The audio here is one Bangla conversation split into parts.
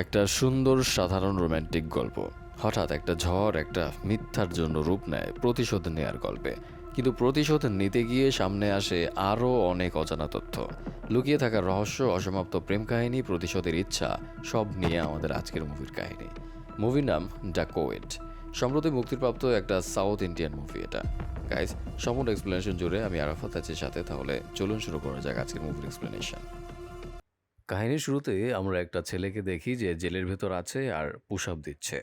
একটা সুন্দর সাধারণ রোম্যান্টিক গল্প। হঠাৎ একটা ঝড় একটা মিথ্যার জন্য রূপ নেয় প্রতিশোধ নেয়ার গল্পে। কিন্তু প্রতিশোধ নিতে গিয়ে সামনে আসে আরও অনেক অজানা তথ্য। লুকিয়ে থাকা রহস্য, অসমাপ্ত প্রেম কাহিনী, প্রতিশোধের ইচ্ছা, সব নিয়ে আমাদের আজকের মুভির কাহিনী। মুভির নাম দ্য কোয়েট। সম্প্রতি মুক্তিপ্রাপ্ত একটা সাউথ ইন্ডিয়ান মুভি এটা। গাইজ, সম্পূর্ণ এক্সপ্লেনেশন জুড়ে আমি আরাফাত আছি সাথে, তাহলে চলুন শুরু করা যাক আজকের মুভির এক্সপ্লেনেশন। কাহিনীর শুরুতে আমরা একটা ছেলেকে দেখি যে জেলের ভেতর আছে আর পুশ আপ দিচ্ছে।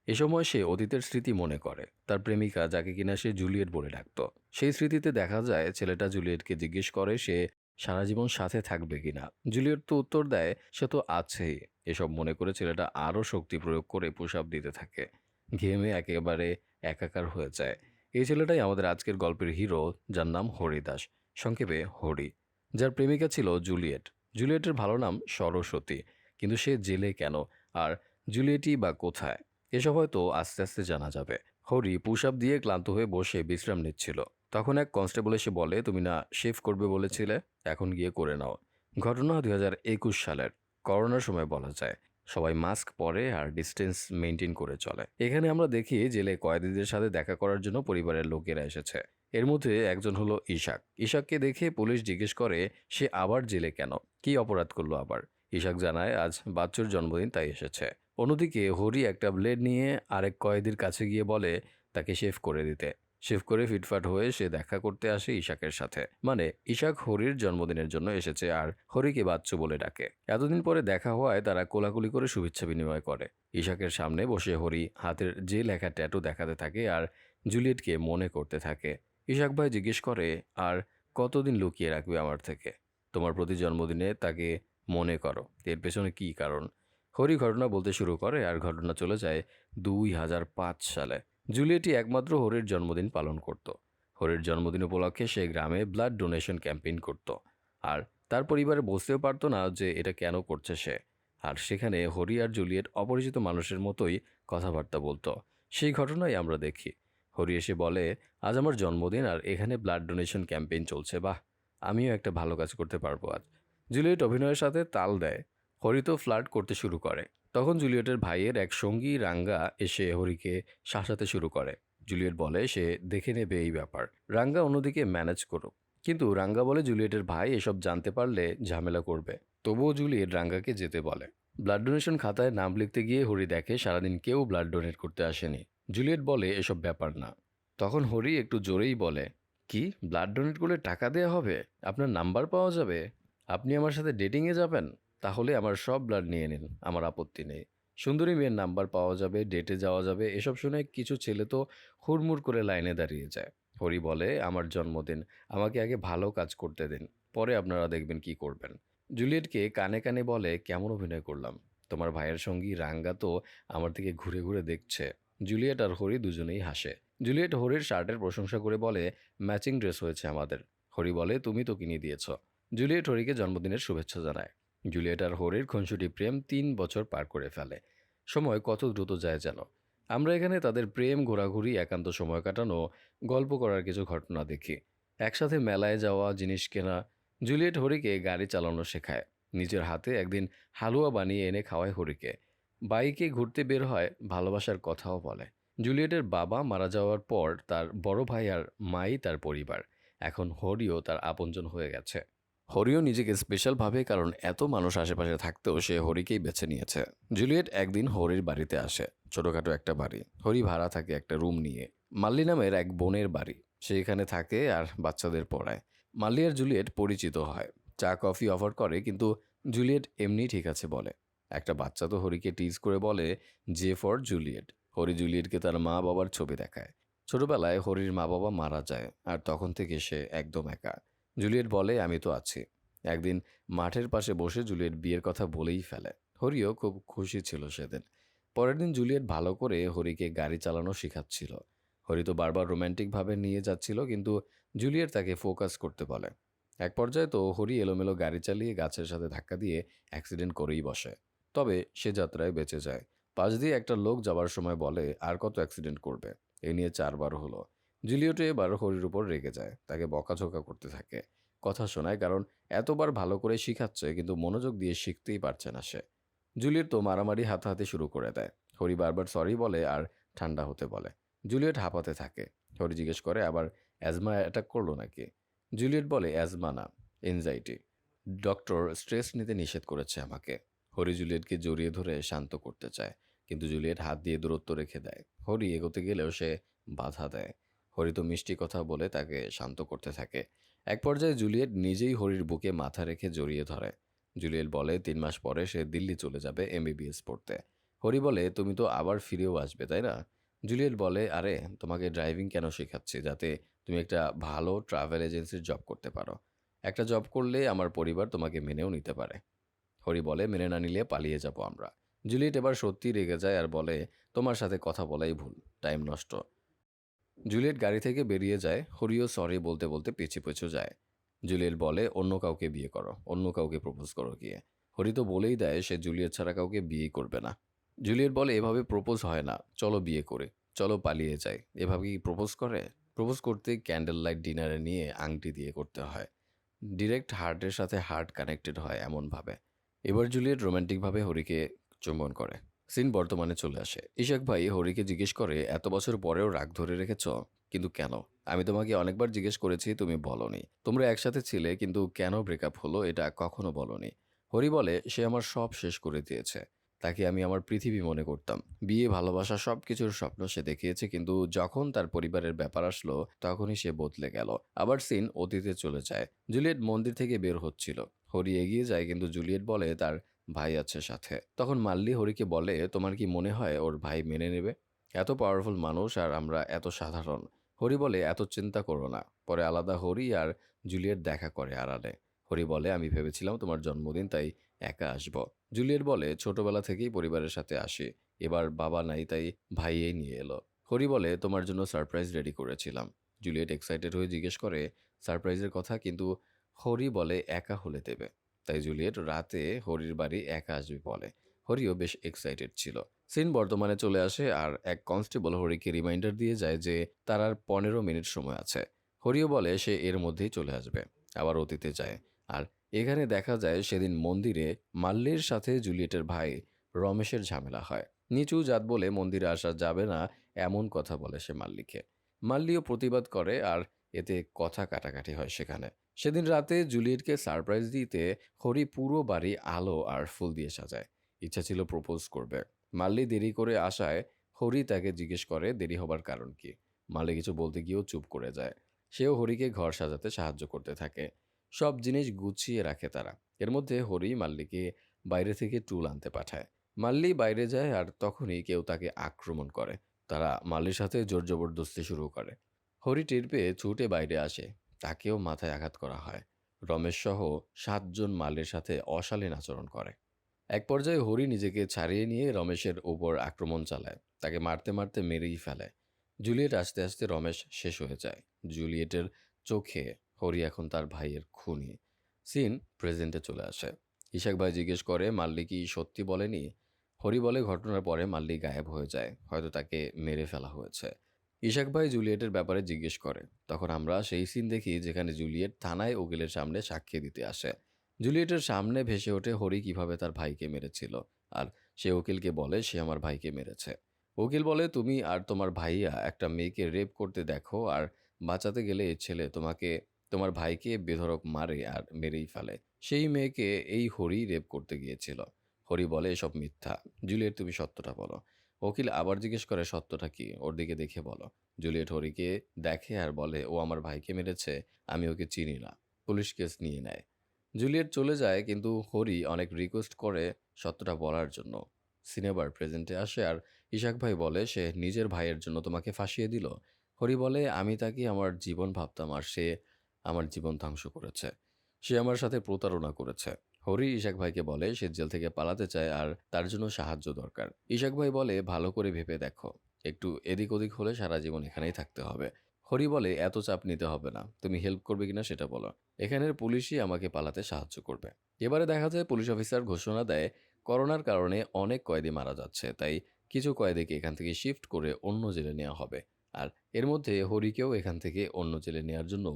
এ সময় সে অতীতের স্মৃতি মনে করে, তার প্রেমিকা যাকে কিনা সে জুলিয়েট বলে ডাকত। সেই স্মৃতিতে দেখা যায় ছেলেটা জুলিয়েটকে জিজ্ঞেস করে সে সারা জীবন সাথে থাকবে কিনা। জুলিয়েট তো উত্তর দেয় সে তো আছেই। এসব মনে করে ছেলেটা আরও শক্তি প্রয়োগ করে পুশ আপ দিতে থাকে। ঘেমে একেবারে একাকার হয়ে যায়। এই ছেলেটাই আমাদের আজকের গল্পের হিরো, যার নাম হরিদাস, সংক্ষেপে হরি, যার প্রেমিকা ছিল জুলিয়েট। জুলিয়েটের ভালো নাম সরস্বতী। কিন্তু সে জেলে কেন, আর জুলিয়েটই বা কোথায়, এসব হয়তো আস্তে আস্তে জানা যাবে। হরি পুশ আপ দিয়ে ক্লান্ত হয়ে বসে বিশ্রাম নিচ্ছিল। তখন এক কনস্টেবল এসে বলে, তুমি না শেভ করবে বলেছিলে, এখন গিয়ে করে নাও। ঘটনা 2021 সালের করোনার সময় বলা যায়। সবাই মাস্ক পরে আর ডিস্টেন্স মেনটেন করে চলে। এখানে আমরা দেখি জেলে কয়েদিদের সাথে দেখা করার জন্য পরিবারের লোকেরা এসেছে। এর মধ্যে একজন হলো ইশাক। ইশাককে দেখে পুলিশ জিজ্ঞেস করে সে আবার জেলে কেন, কি অপরাধ করলো আবার। ইশাক জানায় আজ বাচ্চুর জন্মদিন, তাই এসেছে। অন্যদিকে হরি একটা ব্লেড নিয়ে আরেক কয়েদির কাছে গিয়ে বলে তাকে শেভ করে দিতে। শেভ করে ফিটফাট হয়ে সে দেখা করতে আসে ইশাকের সাথে। মানে ইশাক হরির জন্মদিনের জন্য এসেছে আর হরিকে বাচ্চু বলে ডাকে। এতদিন পরে দেখা হওয়ায় তারা কোলাকুলি করে শুভেচ্ছা বিনিময় করে। ইশাকের সামনে বসে হরি হাতের যে লেখা ট্যাটু দেখাতে থাকে আর জুলিয়েটকে মনে করতে থাকে। ইশাক ভাই জিজ্ঞেস করে, আর কতদিন লুকিয়ে রাখবে আমার থেকে? তোমার প্রতি জন্মদিনে তাকে মনে করো, এর পেছনে কী কারণ? হরি ঘটনা বলতে শুরু করে আর ঘটনা চলে যায় 2005 সালে। জুলিয়েটই একমাত্র হরির জন্মদিন পালন করত। হরির জন্মদিন উপলক্ষে সে গ্রামে ব্লাড ডোনেশন ক্যাম্পেইন করত। আর তার পরিবারে বুঝতেও পারতো না যে এটা কেন করছে সে। আর সেখানে হরি আর জুলিয়েট অপরিচিত মানুষের মতোই কথাবার্তা বলতো। সেই ঘটনাই আমরা দেখি। হরি এসে বলে, আজ আমার জন্মদিন আর এখানে ব্লাড ডোনেশন ক্যাম্পেইন চলছে, বাহ, আমিও একটা ভালো কাজ করতে পারবো আজ। জুলিয়েট অভিনয়ের সাথে তাল দেয়। হরি তো ফ্লার্ট করতে শুরু করে। তখন জুলিয়েটের ভাইয়ের এক সঙ্গী রাঙ্গা এসে হরিকে শাসাতে শুরু করে। জুলিয়েট বলে সে দেখে নেবে এই ব্যাপার, রাঙ্গা অন্যদিকে ম্যানেজ করুক। কিন্তু রাঙ্গা বলে জুলিয়েটের ভাই এসব জানতে পারলে ঝামেলা করবে। তবুও জুলিয়েট রাঙ্গাকে যেতে বলে। ব্লাড ডোনেশন খাতায় নাম লিখতে গিয়ে হরি দেখে সারাদিন কেউ ব্লাড ডোনেট করতে আসেনি। জুলিয়েট বলে এসব ব্যাপার না। তখন হরি একটু জোরেই বলে, কি, ব্লাড ডোনেট করলে টাকা দেয়া হবে? আপনার নাম্বার পাওয়া যাবে? আপনি আমার সাথে ডেটিংয়ে যাবেন? তাহলে আমার সব ব্লাড নিয়ে নিন, আমার আপত্তি নেই। সুন্দরী মেয়ের নাম্বার পাওয়া যাবে, ডেটে যাওয়া যাবে, এসব শুনে কিছু ছেলে তো হুড়মুড় করে লাইনে দাঁড়িয়ে যায়। হরি বলে, আমার জন্মদিন, আমাকে আগে ভালো কাজ করতে দিন, পরে আপনারা দেখবেন কি করবেন। জুলিয়েটকে কানে কানে বলে, কেমন অভিনয় করলাম? তোমার ভাইয়ের সঙ্গী রাঙ্গা তো আমার দিকে ঘুরে ঘুরে দেখছে। জুলিয়েট আর হরি দুজনেই হাসে। জুলিয়েট হরির শার্টের প্রশংসা করে বলে, ম্যাচিং ড্রেস হয়েছে আমাদের। হরি বলে, তুমি তো কিনে দিয়েছ। জুলিয়েট হরিকে জন্মদিনের শুভেচ্ছা জানায়। জুলিয়েট আর হরির খুনসুটি প্রেম 3 বছর পার করে ফেলে। সময় কত দ্রুত যায় যেন। আমরা এখানে তাদের প্রেম, ঘোরাঘুরি, একান্ত সময় কাটানো, গল্প করার কিছু ঘটনা দেখি। একসাথে মেলায় যাওয়া, জিনিস কেনা। জুলিয়েট হরিকে গাড়ি চালানো শেখায়। নিজের হাতে একদিন হালুয়া বানিয়ে এনে খাওয়ায় হরিকে। বাইকে ঘুরতে বের হয়, ভালোবাসার কথাও বলে। জুলিয়েটের বাবা মারা যাওয়ার পর তার বড় ভাই আর মাই তার পরিবার। এখন হরিও তার আপনজন হয়ে গেছে। হরিও নিজেকে স্পেশাল ভাবে, কারণ এত মানুষ আশেপাশে থাকতেও সে হরিকেই বেছে নিয়েছে। জুলিয়েট একদিন হরির বাড়িতে আসে। ছোটখাটো একটা বাড়ি। হরি ভাড়া থাকে একটা রুম নিয়ে। মাল্লি নামের এক বোনের বাড়ি। সে এখানে থাকে আর বাচ্চাদের পড়ায়। মাল্লি আর জুলিয়েট পরিচিত হয়। চা কফি অফার করে, কিন্তু জুলিয়েট এমনি ঠিক আছে বলে। একটা বাচ্চা তো হরিকে টিজ করে বলে, জে ফর জুলিয়েট। হরি জুলিয়েটকে তার মা বাবার ছবি দেখায়। ছোটবেলায় হরির মা বাবা মারা যায় আর তখন থেকে সে একদম একা। জুলিয়েট বলে, আমি তো আছি। একদিন মাঠের পাশে বসে জুলিয়েট বিয়ের কথা বলেই ফেলে। হরিও খুব খুশি ছিল সেদিন। পরের দিন জুলিয়েট ভালো করে হরিকে গাড়ি চালানো শেখাচ্ছিল। হরি তো বারবার রোম্যান্টিকভাবে নিয়ে যাচ্ছিল, কিন্তু জুলিয়েট তাকে ফোকাস করতে বলে। এক পর্যায়ে তো হরি এলোমেলো গাড়ি চালিয়ে গাছের সাথে ধাক্কা দিয়ে অ্যাক্সিডেন্ট করেই বসে। তবে সে যাত্রায় বেঁচে যায়। পাশ দিয়ে একটা লোক যাবার সময় বলে, আর কত অ্যাক্সিডেন্ট করবে? এ নিয়ে 4 বার হলো। জুলিয়েটও এবার হরির উপর রেগে যায়, তাকে বকাঝকা করতে থাকে, কথা শোনায়, কারণ এতবার ভালো করে শিখাচ্ছে কিন্তু মনোযোগ দিয়ে শিখতেই পারছে না সে। জুলিয়েট তো মারামারি হাতাহাতি শুরু করে দেয়। হরি বারবার সরি বলে আর ঠান্ডা হতে বলে। জুলিয়েট হাঁপাতে থাকে। হরি জিজ্ঞেস করে আবার অ্যাজমা অ্যাটাক করলো নাকি। জুলিয়েট বলে অ্যাজমা না, এনজাইটি। ডক্টর স্ট্রেস নিতে নিষেধ করেছে আমাকে। হরি জুলিয়েটকে জড়িয়ে ধরে শান্ত করতে চায়, কিন্তু জুলিয়েট হাত দিয়ে দূরত্ব রেখে দেয়। হরি এগোতে গেলেও সে বাধা দেয়। হরি তো মিষ্টি কথা বলে তাকে শান্ত করতে থাকে। এক পর্যায়ে জুলিয়েট নিজেই হরির বুকে মাথা রেখে জড়িয়ে ধরে। জুলিয়েট বলে 3 মাস পরে সে দিল্লি চলে যাবে এমবিবিএস পড়তে। হরি বলে তুমি তো আবার ফিরেও আসবে তাই না। জুলিয়েট বলে আরে তোমাকে ড্রাইভিং কেন শেখাচ্ছি, যাতে তুমি একটা ভালো ট্রাভেল এজেন্সির জব করতে পারো। একটা জব করলে আমার পরিবার তোমাকে মেনেও নিতে পারে। হরি বলে মেনে না নিলে পালিয়ে যাব আমরা। জুলিয়েট এবার সত্যি রেগে যায় আর বলে তোমার সাথে কথা বলাই ভুল, টাইম নষ্ট। জুলিয়েট গাড়ি থেকে বেরিয়ে যায়। হরিও সরি বলতে বলতে পিছু পিছু যায়। জুলিয়েট বলে অন্য কাউকে বিয়ে করো, অন্য কাউকে প্রপোজ করো গিয়ে। হরি তো বলেই দেয় সে জুলিয়েট ছাড়া কাউকে বিয়ে করবে না। জুলিয়েট বলে এভাবে প্রপোজ হয় না, চলো বিয়ে করে, চলো পালিয়ে যাই। এভাবে কি প্রপোজ করে? প্রপোজ করতে ক্যান্ডেল লাইট ডিনারে নিয়ে আংটি দিয়ে করতে হয়। ডিরেক্ট হার্টের সাথে হার্ট কানেক্টেড হয় এমনভাবে। এবার জুলিয়েট রোম্যান্টিকভাবে হরিকে চুম্বন করে। সিন বর্তমানে চলে আসে। ইশাক ভাই হরিকে জিজ্ঞেস করে এত বছর পরেও রাগ ধরে রেখেছ, কিন্তু কেন? আমি তোমাকে অনেকবার জিজ্ঞেস করেছি, তুমি বলনি। তোমরা একসাথে ছিলে, কিন্তু কেন ব্রেকআপ হলো এটা কখনো বলনি। হরি বলে সে আমার সব শেষ করে দিয়েছে। তাকে আমি আমার পৃথিবী মনে করতাম। বিয়ে, ভালোবাসা সব কিছুর স্বপ্ন সে দেখিয়েছে, কিন্তু যখন তার পরিবারের ব্যাপার আসলো তখনই সে বদলে গেল। আবার সিন অতীতে চলে যায়। জুলিয়েট মন্দির থেকে বের হচ্ছিল। হরি এগিয়ে যায়, কিন্তু জুলিয়েট বলে তার ভাই আছে সাথে। তখন মাল্লি হরিকে বলে তোমার কি মনে হয় ওর ভাই মেনে নেবে? এত পাওয়ারফুল মানুষ আর আমরা এত সাধারণ। হরি বলে এত চিন্তা করো না। পরে আলাদা হরি আর জুলিয়েট দেখা করে আড়ালে। হরি বলে আমি ভেবেছিলাম তোমার জন্মদিন, তাই একা আসব। জুলিয়েট বলে ছোটবেলা থেকেই পরিবারের সাথে আসি, এবার বাবা নাই তাই ভাইয়েই নিয়ে এলো। হরি বলে তোমার জন্য সারপ্রাইজ রেডি করেছিলাম। জুলিয়েট এক্সাইটেড হয়ে জিজ্ঞেস করে সারপ্রাইজের কথা, কিন্তু হরি বলে একা হলে দেবে। তাই জুলিয়েট রাতে হরির বাড়ি একা আসবে বলে। হরিও বেশ এক্সাইটেড ছিল। সিন বর্তমানে চলে আসে আর এক কনস্টেবল হরিকে রিমাইন্ডার দিয়ে যায় যে তার আর 15 মিনিট সময় আছে। হরিও বলে সে এর মধ্যেই চলে আসবে। আবার অতীতে যায়। আর এখানে দেখা যায় সেদিন মন্দিরে মাল্লির সাথে জুলিয়েটের ভাই রমেশের ঝামেলা হয়। নিচু জাত বলে মন্দিরে আসা যাবে না, এমন কথা বলে সে মাল্লিকে। মাল্লিও প্রতিবাদ করে আর এতে কথা কাটাকাটি হয় সেখানে। সেদিন রাতে জুলিয়েটকে সারপ্রাইজ দিতে হরি পুরো বাড়ি আলো আর ফুল দিয়ে সাজায়। ইচ্ছা ছিল প্রপোজ করবে। মাল্লি দেরি করে আসায় হরি তাকে জিজ্ঞেস করে দেরি হবার কারণ কি। মাল্লি কিছু বলতে গিয়েও চুপ করে যায়। সেও হরিকে ঘর সাজাতে সাহায্য করতে থাকে। সব জিনিস গুছিয়ে রাখে তারা। এর মধ্যে হরি মাল্লিকে বাইরে থেকে টুল আনতে পাঠায়। মাল্লি বাইরে যায় আর তখনই কেউ তাকে আক্রমণ করে। তারা মাল্লির সাথে জোর জবরদস্তি শুরু করে। হরি টের পেয়ে ছুটে বাইরে আসে। তাকেও মাথায় আঘাত করা হয়। রমেশ সহ 7 জন মাল্লির সাথে অশালীন আচরণ করে। এক পর্যায়ে হরি নিজেকে ছাড়িয়ে নিয়ে রমেশের উপর আক্রমণ চালায়। তাকে মারতে মারতে মেরেই ফেলে। জুলিয়েট আস্তে আস্তে রমেশ শেষ হয়ে যায়। জুলিয়েটের চোখে হরি এখন তার ভাইয়ের খুনি। সিন প্রেজেন্টে চলে আসে। ইশাক ভাই জিজ্ঞেস করে মাল্লি কি সত্যি বলেনি। হরি বলে ঘটনার পরে মাল্লি গায়েব হয়ে যায়, হয়তো তাকে মেরে ফেলা হয়েছে। ইশাক ভাই জুলিয়েটের ব্যাপারে জিজ্ঞেস করে। তখন আমরা সেই সিন দেখি যেখানে জুলিয়েট থানায় উকিলের সামনে সাক্ষী দিতে আসে। জুলিয়েটের সামনে ভেসে ওঠে হরি কিভাবে তার ভাইকে মেরেছিল। আর সে উকিলকে বলে সে আমার ভাইকে মেরেছে। উকিল বলে তুমি আর তোমার ভাইয়া একটা মেয়েকে রেপ করতে দেখো, আর বাঁচাতে গেলে এই ছেলে তোমার ভাইকে বেধড়ক মারে আর মেরেই ফেলে। সেই মেয়েকে এই হরি রেপ করতে গিয়েছিল। হরি বলে এসব মিথ্যা। জুলিয়েট তুমি সত্যটা বলো। উকিল আবার জিজ্ঞেস করে সত্যটা কি, ওর দিকে দেখে বলো। জুলিয়েট হরিকে দেখে আর বলে ও আমার ভাইকে মেরেছে, আমি ওকে চিনি না। পুলিশ কেস নিয়ে নেয়। জুলিয়েট চলে যায়, কিন্তু হরি অনেক রিকোয়েস্ট করে সত্যটা বলার জন্য। সিনেমার প্রেজেন্টে আসে আর ইশাক ভাই বলে সে নিজের ভাইয়ের জন্য তোমাকে ফাঁসিয়ে দিল। হরি বলে আমি তাকে আমার জীবন ভাবতাম আর সে আমার জীবন ধ্বংস করেছে। সে আমার সাথে প্রতারণা করেছে। হরি ইশাক ভাইকে বলে সে জেল থেকে পালাতে চায় আর তার জন্য সাহায্য দরকার। ইশাক ভাই বলে ভালো করে ভেবে দেখো, একটু এদিক ওদিক হলে সারা জীবন এখানেই থাকতে হবে। হরি বলে এত চাপ নিতে হবে না, তুমি হেল্প করবে কিনা সেটা বলো। এখানের পুলিশই আমাকে পালাতে সাহায্য করবে। এবারে দেখা যায় পুলিশ অফিসার ঘোষণা দেয় করোনার কারণে অনেক কয়েদি মারা যাচ্ছে, তাই কিছু কয়েদিকে এখান থেকে শিফট করে অন্য জেলে নেওয়া হবে। আর এর মধ্যে হরিকেও এখান থেকে অন্য জেলে নেওয়ার জন্য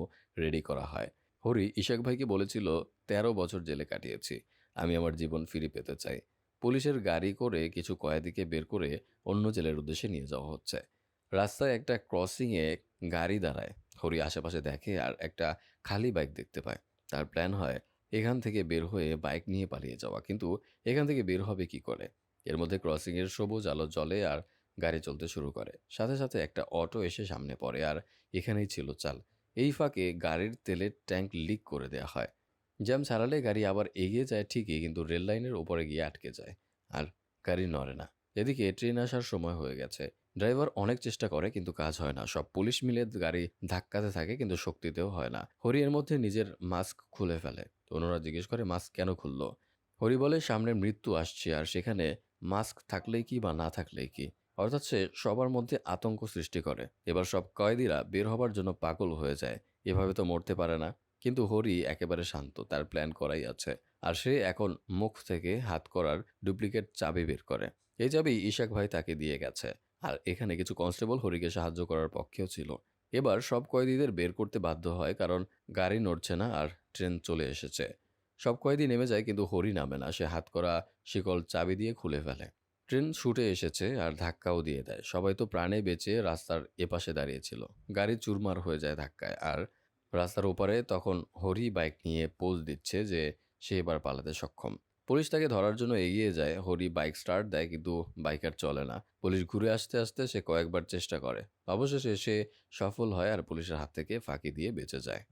রেডি করা হয়। হরি ইশাক ভাইকে বলেছিল 13 বছর জেলে কাটিয়েছি, আমি আমার জীবন ফিরে পেতে চাই। পুলিশের গাড়ি করে কিছু কয়েদিকে বের করে অন্য জেলের উদ্দেশ্যে নিয়ে যাওয়া হচ্ছে। রাস্তায় একটা ক্রসিংয়ে গাড়ি দাঁড়ায়। হরি আশেপাশে দেখে আর একটা খালি বাইক দেখতে পায়। তার প্ল্যান হয় এখান থেকে বের হয়ে বাইক নিয়ে পালিয়ে যাওয়া, কিন্তু এখান থেকে বের হবে কি করে? এর মধ্যে ক্রসিংয়ের সবুজ আলো জ্বলে আর গাড়ি চলতে শুরু করে। সাথে সাথে একটা অটো এসে সামনে পড়ে আর এখানেই ছিল চাল। এই ফাঁকে গাড়ির তেলের ট্যাঙ্ক লিক করে দেয়া হয়। জ্যাম ছাড়ালে গাড়ি আবার এগিয়ে যায় ঠিকই, কিন্তু রেল লাইনের ওপরে গিয়ে আটকে যায় আর গাড়ি নড়ে না। এদিকে ট্রেন আসার সময় হয়ে গেছে। ড্রাইভার অনেক চেষ্টা করে কিন্তু কাজ হয় না। সব পুলিশ মিলে গাড়ি ধাক্কাতে থাকে কিন্তু শক্তিতেও হয় না। হরি এর মধ্যে নিজের মাস্ক খুলে ফেলে। অন্যরা জিজ্ঞেস করে মাস্ক কেন খুললো। হরি বলে সামনে মৃত্যু আসছে আর সেখানে মাস্ক থাকলেই কি বা না থাকলেই কি। অর্থাৎ সে সবার মধ্যে আতঙ্ক সৃষ্টি করে। এবার সব কয়েদিরা বের হবার জন্য পাগল হয়ে যায়। এভাবে তো মরতে পারে না। কিন্তু হরি একেবারে শান্ত, তার প্ল্যান করাই আছে। আর সে এখন মুখ থেকে হাত করার ডুপ্লিকেট চাবি বের করে। এই চাবি ইশাক ভাই তাকে দিয়ে গেছে। আর এখানে কিছু কনস্টেবল হরিকে সাহায্য করার পক্ষেও ছিল। এবার সব কয়েদিদের বের করতে বাধ্য হয়, কারণ গাড়ি নড়ছে না আর ট্রেন চলে এসেছে। সব কয়েদি নেমে যায় কিন্তু হরি নামে না। সে হাত করা শিকল চাবি দিয়ে খুলে ফেলে। ট্রেন ছুটে এসেছে আর ধাক্কাও দিয়ে দেয়। সবাই তো প্রাণে বেঁচে রাস্তার এপাশে দাঁড়িয়েছিল। গাড়ি চুরমার হয়ে যায় ধাক্কায়। আর রাস্তার ওপারে তখন হরি বাইক নিয়ে পোজ দিচ্ছে যে সে এবার পালাতে সক্ষম। পুলিশ তাকে ধরার জন্য এগিয়ে যায়। হরি বাইক স্টার্ট দেয় কিন্তু বাইক আর চলে না। পুলিশ ঘুরে আসতে আসতে সে কয়েকবার চেষ্টা করে। অবশেষে সে সফল হয় আর পুলিশের হাত থেকে ফাঁকি দিয়ে বেঁচে যায়।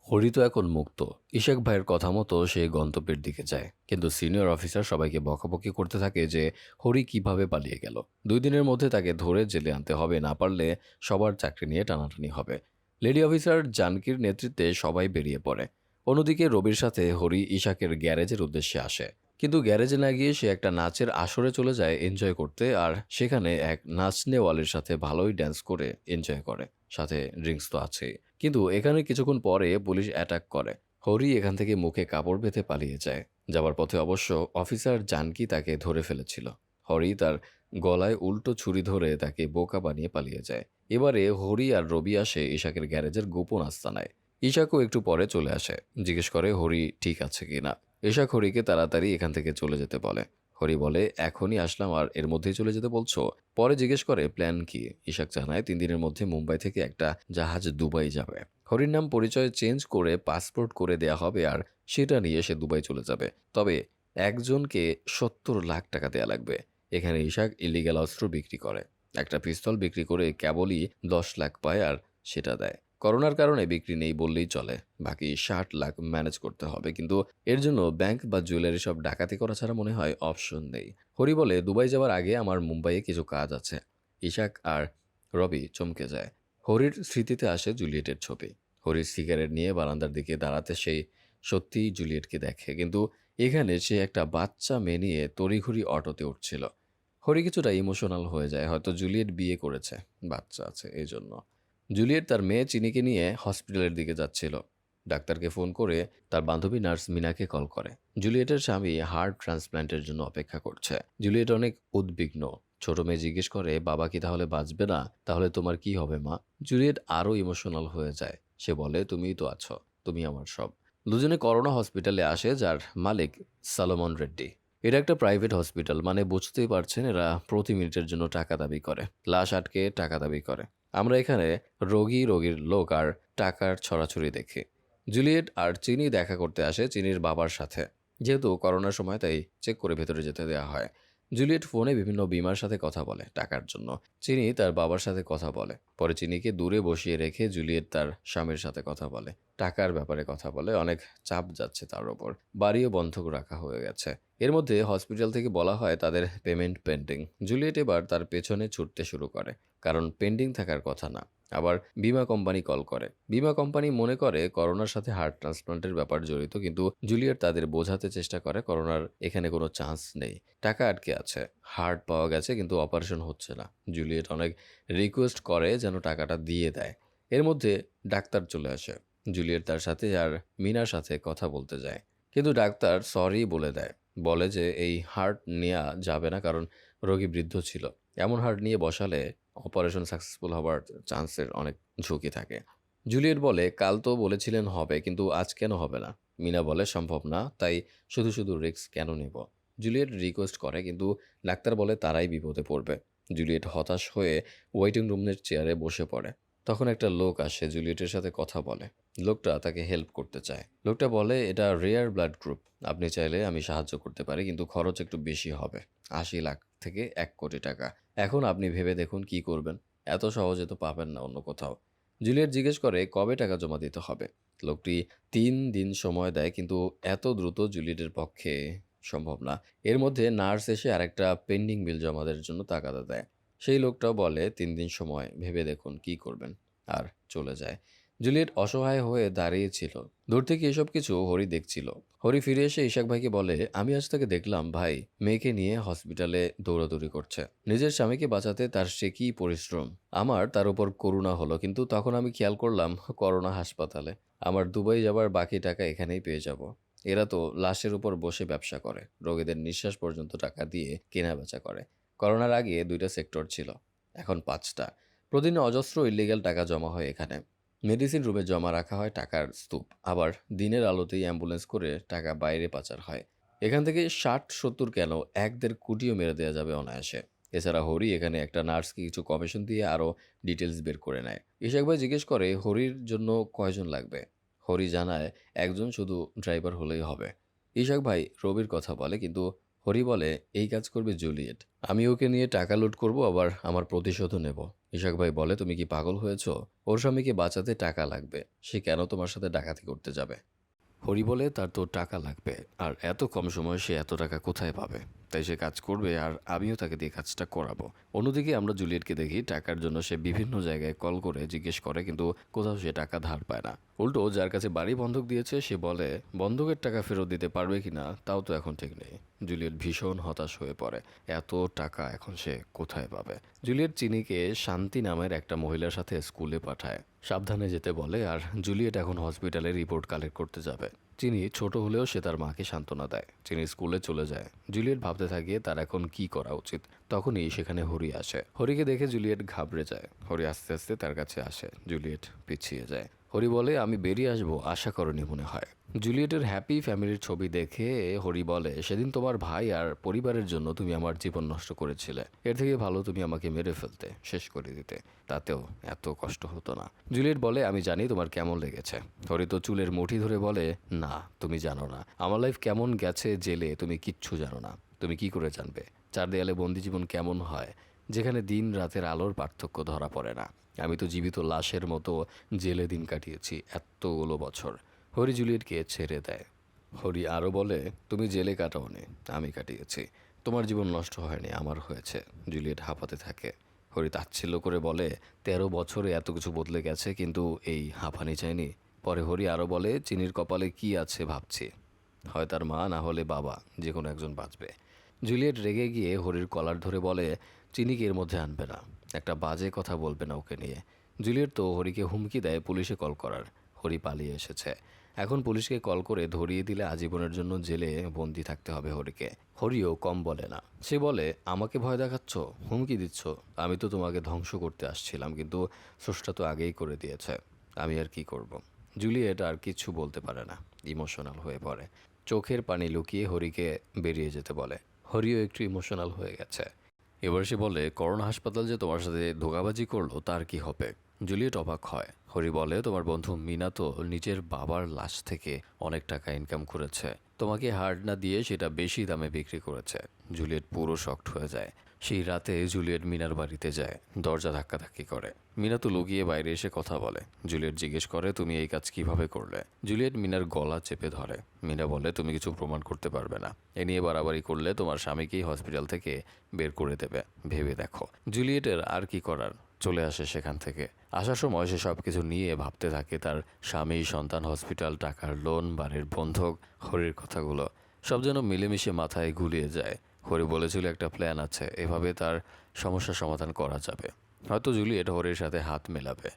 হরি তো এখন মুক্ত। ইশাক ভাইয়ের কথা মতো সে গন্তব্যের দিকে যায়, কিন্তু সিনিয়র অফিসার সবাইকে বকাবকি করতে থাকে যে হরি কিভাবে পালিয়ে গেল। 2 দিনের মধ্যে তাকে ধরে জেলে আনতে হবে, না পারলে সবার চাকরি নিয়ে টানাটানি হবে। লেডি অফিসার জানকির নেতৃত্বে সবাই বেরিয়ে পড়ে। অন্যদিকে রবির সাথে হরি ইশাকের গ্যারেজের উদ্দেশ্যে আসে, কিন্তু গ্যারেজে না গিয়ে সে একটা নাচের আসরে চলে যায় এনজয় করতে। আর সেখানে এক নাচনেওয়ালের সাথে ভালোই ড্যান্স করে এনজয় করে, সাথে ড্রিঙ্কস তো আছেই। কিন্তু এখানে কিছুক্ষণ পরে পুলিশ অ্যাটাক করে। হরি এখান থেকে মুখে কাপড় বেঁধে পালিয়ে যায়। যাবার পথে অবশ্য অফিসার জানকি তাকে ধরে ফেলেছিল। হরি তার গলায় উল্টো ছুরি ধরে তাকে বোকা বানিয়ে পালিয়ে যায়। এবারে হরি আর রবি আসে ইশাকের গ্যারেজের গোপন আস্তানায়। ইশাকও একটু পরে চলে আসে, জিজ্ঞেস করে হরি ঠিক আছে কিনা। ইশাক হরিকে তাড়াতাড়ি এখান থেকে চলে যেতে বলে। হরি বলে এখনই আসলাম আর এর মধ্যেই চলে যেতে বলছো। পরে জিজ্ঞেস করে প্ল্যান কি। ইশাক জানায় 3 দিনের মধ্যে মুম্বাই থেকে একটা জাহাজ দুবাই যাবে। হরির নাম পরিচয় চেঞ্জ করে পাসপোর্ট করে দেয়া হবে আর সেটা নিয়ে সে দুবাই চলে যাবে। তবে একজনকে 70 লাখ টাকা দেয়া লাগবে। এখানে ইশাক ইলিগাল অস্ত্র বিক্রি করে। একটা পিস্তল বিক্রি করে কেবলই 10 লাখ পায় আর সেটা দেয়। করোনার কারণে বিক্রি নেই বললেই চলে। বাকি 60 লাখ ম্যানেজ করতে হবে, কিন্তু এর জন্য ব্যাংক বা জুয়েলারি সব ডাকাতি করা ছাড়া মনে হয় অপশন নেই। হরি বলে দুবাই যাওয়ার আগে আমার মুম্বাইয়ে কিছু কাজ আছে। ইশাক আর রবি চমকে যায়। হরির স্মৃতিতে আসে জুলিয়েটের ছবি। হরির সিগারেট নিয়ে বারান্দার দিকে দাঁড়াতে সেই সত্যিই জুলিয়েটকে দেখে, কিন্তু এখানে সে একটা বাচ্চা মেয়ে নিয়ে তড়িঘড়ি অটোতে উঠছিল। হরি কিছুটা ইমোশনাল হয়ে যায়, হয়তো জুলিয়েট বিয়ে করেছে, বাচ্চা আছে এই জন্য। জুলিয়েট তার মেয়ে চিনিকে নিয়ে হসপিটালের দিকে যাচ্ছিল। ডাক্তারকে ফোন করে তার বান্ধবী নার্স মিনাকে কল করে। জুলিয়েটের স্বামী হার্ট ট্রান্সপ্ল্যান্টের জন্য অপেক্ষা করছে। জুলিয়েট অনেক উদ্বিগ্ন। ছোট মেয়ে জিজ্ঞেস করে বাবা কি তাহলে বাঁচবে না? তাহলে তোমার কি হবে মা? জুলিয়েট আরও ইমোশনাল হয়ে যায়। সে বলে তুমিই তো আছো, তুমি আমার সব। দুজনে করোনা হসপিটালে আসে, যার মালিক সালোমন রেড্ডি। এটা একটা প্রাইভেট হসপিটাল, মানে বুঝতেই পারছেন এরা প্রতি মিনিটের জন্য টাকা দাবি করে, লাশ আটকে টাকা দাবি করে। আমরা এখানে রোগী, রোগীর লোক আর টাকার ছড়াছড়ি দেখি। জুলিয়েট আর চিনি দেখা করতে আসে চিনির বাবার সাথে। যেহেতু করোনার সময় তাই চেক করে ভেতরে যেতে দেওয়া হয়। জুলিয়েট ফোনে বিভিন্ন বিমার সাথে কথা বলে টাকার জন্য। চিনি তার বাবার সাথে কথা বলে। পরে চিনিকে দূরে বসিয়ে রেখে জুলিয়েট তার স্বামীর সাথে কথা বলে, টাকার ব্যাপারে কথা বলে। অনেক চাপ যাচ্ছে তার ওপর, বাড়িও বন্ধক রাখা হয়ে গেছে। এর মধ্যে হসপিটাল থেকে বলা হয় তাদের পেমেন্ট পেন্ডিং। জুলিয়েট এবার তার পেছনে ছুটতে শুরু করে, কারণ পেন্ডিং থাকার কথা না। আবার বিমা কোম্পানি কল করে। বিমা কোম্পানি মনে করে করোনার সাথে হার্ট ট্রান্সপ্লান্টের ব্যাপার জড়িত, কিন্তু জুলিয়েট তাদের বোঝাতে চেষ্টা করে করোনার এখানে কোনো চান্স নেই, টাকা আটকে আছে। হার্ট পাওয়া গেছে কিন্তু অপারেশন হচ্ছে না। জুলিয়েট অনেক রিকোয়েস্ট করে যেন টাকাটা দিয়ে দেয়। এর মধ্যে ডাক্তার চলে আসে। জুলিয়েট তার সাথে আর মিনার সাথে কথা বলতে যায়, কিন্তু ডাক্তার সরি বলে দেয়। বলে যে এই হার্ট নেওয়া যাবে না, কারণ রোগী বৃদ্ধ ছিল। এমন হার্ট নিয়ে বসালে অপারেশন সাকসেসফুল হওয়ার চান্সের অনেক ঝুঁকি থাকে। জুলিয়েট বলে কাল তো বলেছিলেন হবে, কিন্তু আজ কেন হবে না? মিনা বলে সম্ভব না, তাই শুধু শুধু রিস্ক কেন নেব? জুলিয়েট রিকোয়েস্ট করে কিন্তু ডাক্তার বলে তারাই বিপদে পড়বে। জুলিয়েট হতাশ হয়ে ওয়েটিং রুমের চেয়ারে বসে পড়ে। তখন একটা লোক আসে জুলিয়েটের সাথে কথা বলে। লোকটা তাকে হেল্প করতে চায়। লোকটা বলে এটা রেয়ার ব্লাড গ্রুপ, আপনি চাইলে আমি সাহায্য করতে পারি কিন্তু খরচ একটু বেশি হবে, ৮০ লাখ থেকে ১ কোটি টাকা। এখন আপনি ভেবে দেখুন কি করবেন, এত সহজে তো পাবেন না অন্য কোথাও। জুলিয়েট জিজ্ঞেস করে কবে টাকা জমা দিতে হবে। লোকটি ৩ দিন সময় দেয় কিন্তু এত দ্রুত জুলিয়েটের পক্ষে সম্ভব না। এর মধ্যে নার্স এসে আরেকটা পেন্ডিং বিল জমা দেওয়ার জন্য তাগাদা দেয়। সেই লোকটাও বলে ৩ দিন সময়, ভেবে দেখুন কি করবেন, আর চলে যায়। জুলিয়েট অসহায় হয়ে দাঁড়িয়েছিল। দূর থেকে এসব কিছু হরি দেখছিল। হরি ফিরে এসে ইশাক ভাইকে বলে, আমি আজ তাকে দেখলাম ভাই মেয়েকে নিয়ে হসপিটালে দৌড়াদৌড়ি করছে। নিজের স্বামীকে বাঁচাতে তার সে কি পরিশ্রম। আমার তার উপর করুণা হলো কিন্তু তখন আমি খেয়াল করলাম করোনা হাসপাতালে। আমার দুবাই যাবার বাকি টাকা এখানেই পেয়ে যাব। এরা তো লাশের উপর বসে ব্যবসা করে, রোগীদের নিঃশ্বাস পর্যন্ত টাকা দিয়ে কেনা বেচা করে। করোনার আগে 2টা সেক্টর ছিল, এখন 5টা। প্রতিদিন অজস্র ইলিগ্যাল টাকা জমা হয় এখানে। মেডিসিন রুমে জমা রাখা হয় টাকার স্তূপ, আবার দিনের আলোতেই অ্যাম্বুলেন্স করে টাকা বাইরে পাচার হয়। এখান থেকে 60-70 কেন 1-1.5 কোটিও মেরে দেওয়া যাবে অনায়াসে। এছাড়া হরি এখানে একটা নার্সকে কিছু কমিশন দিয়ে আরও ডিটেলস বের করে নেয়। ইশাক ভাই জিজ্ঞেস করে হরির জন্য কয়জন লাগবে। হরি জানায় একজন, শুধু ড্রাইভার হলেই হবে। ইশাক ভাই রবির কথা বলে কিন্তু হরি বলে এই কাজ করবে জুলিয়েট। আমি ওকে নিয়ে টাকা লুট করব, আবার আমার প্রতিশোধও নেব। ইশাক ভাই বলে তুমি কি পাগল হয়েছো? ওর স্বামীকে বাঁচাতে টাকা লাগবে, সে কেন তোমার সাথে ডাকাতি করতে যাবে? হরি বলে তার তো টাকা লাগবে, আর এত কম সময়ে সে এত টাকা কোথায় পাবে? তাই সে কাজ করবে আর আমিও তাকে দিয়ে কাজটা করাবো। অন্যদিকে আমরা জুলিয়েটকে দেখি টাকার জন্য সে বিভিন্ন জায়গায় কল করে জিজ্ঞেস করে কিন্তু কোথাও সে টাকা ধার পায় না। উল্টো যার কাছে বাড়ি বন্ধক দিয়েছে সে বলে বন্ধকের টাকা ফেরত দিতে পারবে কিনা তাও তো এখন ঠিক নেই। জুলিয়েট ভীষণ হতাশ হয়ে পড়ে। এত টাকা এখন সে কোথায় পাবে? জুলিয়েট চিনিকে শান্তি নামের একটা মহিলার সাথে স্কুলে পাঠায়, সাবধানে যেতে বলে, আর জুলিয়েট এখন হসপিটালে রিপোর্ট কালেক্ট করতে যাবে। চিনি ছোট হলেও সে তার মাকে সান্ত্বনা দেয়। চিনি স্কুলে চলে যায়। জুলিয়েট ভাবতে থাকে তার এখন কি করা উচিত। তখনই সেখানে হরি আসে। হরিকে দেখে জুলিয়েট ঘাবড়ে যায়। হরি আস্তে আস্তে তার কাছে আসে। জুলিয়েট পিছিয়ে যায়। হরি বলে আমি বেরিয়ে আসবো আশা করনি মনে হয়। জুলিয়েটের হ্যাপি ফ্যামিলির ছবি দেখে হরি বলে সেদিন তোমার ভাই আর পরিবারের জন্য তুমি আমার জীবন নষ্ট করেছিলে, এর থেকে ভালো তুমি আমাকে মেরে ফেলতে, শেষ করে দিতে, তাতেও এত কষ্ট হতো না। জুলিয়েট বলে আমি জানি তোমার কেমন লেগেছে। হরি তো চুলের মুঠি ধরে বলে না তুমি জানো না আমার লাইফ কেমন গেছে জেলে, তুমি কিচ্ছু জানো না। তুমি কি করে জানবে চার দেয়ালে বন্দি জীবন কেমন হয়, যেখানে দিন রাতের আলোর পার্থক্য ধরা পড়ে না। আমি তো জীবিত লাশের মতো জেলে দিন কাটিয়েছি এতগুলো বছর। হরি জুলিয়েটকে ছেড়ে দেয়। হরি আরও বলে তুমি জেলে কাটাওনি, আমি কাটিয়েছি। তোমার জীবন নষ্ট হয়নি, আমার হয়েছে। জুলিয়েট হাঁপাতে থাকে। হরি তাচ্ছিল্য করে বলে 13 বছরে এত কিছু বদলে গেছে কিন্তু এই হাঁপানি চাইনি। পরে হরি আরও বলে চিনির কপালে কি আছে ভাবছি, হয় তার মা না হলে বাবা, যে কোনো একজন বাঁচবে। জুলিয়েট রেগে গিয়ে হরির কলার ধরে বলে চিনিকে এর মধ্যে আনবে না, একটা বাজে কথা বলবে না ওকে নিয়ে। জুলিয়েট তো হরিকে হুমকি দেয় পুলিশে কল করার। হরি পালিয়ে এসেছে। এখন পুলিশকে কল করে ধরিয়ে দিলে আজীবনের জন্য জেলে বন্দি থাকতে হবে হরিকে। হরিও কম বলে না। সে বলে আমাকে ভয় দেখাচ্ছ, হুমকি দিচ্ছ? আমি তো তোমাকে ধ্বংস করতে আসছিলাম কিন্তু স্রষ্টা তো আগেই করে দিয়েছে, আমি আর কি করব। জুলিয়েট আর কিছু বলতে পারে না, ইমোশনাল হয়ে পড়ে। চোখের পানি লুকিয়ে হরিকে বেরিয়ে যেতে বলে। হরিও একটু ইমোশনাল হয়ে গেছে। এবার সে বলে করোনা হাসপাতাল যে তোমার সাথে ধোঁকাবাজি করলো তার কি হবে? জুলিয়েট অবাক হয়। হরি বলে তোমার বন্ধু মিনা তো নিজের বাবার লাশ থেকে অনেক টাকা ইনকাম করেছে, তোমাকে হার্ট না দিয়ে সেটা বেশি দামে বিক্রি করেছে। জুলিয়েট পুরো শকড হয়ে যায়। সেই রাতে জুলিয়েট মিনার বাড়িতে যায়, দরজা ধাক্কাধাক্কি করে। মিনা তো লুকিয়ে বাইরে এসে কথা বলে। জুলিয়েট জিজ্ঞেস করে তুমি এই কাজ কিভাবে করলে? জুলিয়েট মিনার গলা চেপে ধরে। মিনা বলে তুমি কিছু প্রমাণ করতে পারবে না, এ নিয়ে বাড়াবাড়ি করলে তোমার স্বামীকেই হসপিটাল থেকে বের করে দেবে, ভেবে দেখো। জুলিয়েটের আর কি করার, চলে আসে সেখান থেকে। আসার সময় সে সব কিছু নিয়ে ভাবতে থাকে তার স্বামী, সন্তান, হসপিটাল, টাকার লোন, বাড়ির বন্ধক, হরির কথাগুলো সব যেন মিলেমিশে মাথায় গুলিয়ে যায়। হরি বলেছিল একটা প্ল্যান আছে, এভাবে তার সমস্যার সমাধান করা যাবে। হয়তো জুলিয়েট হরির সাথে হাত মেলাবে।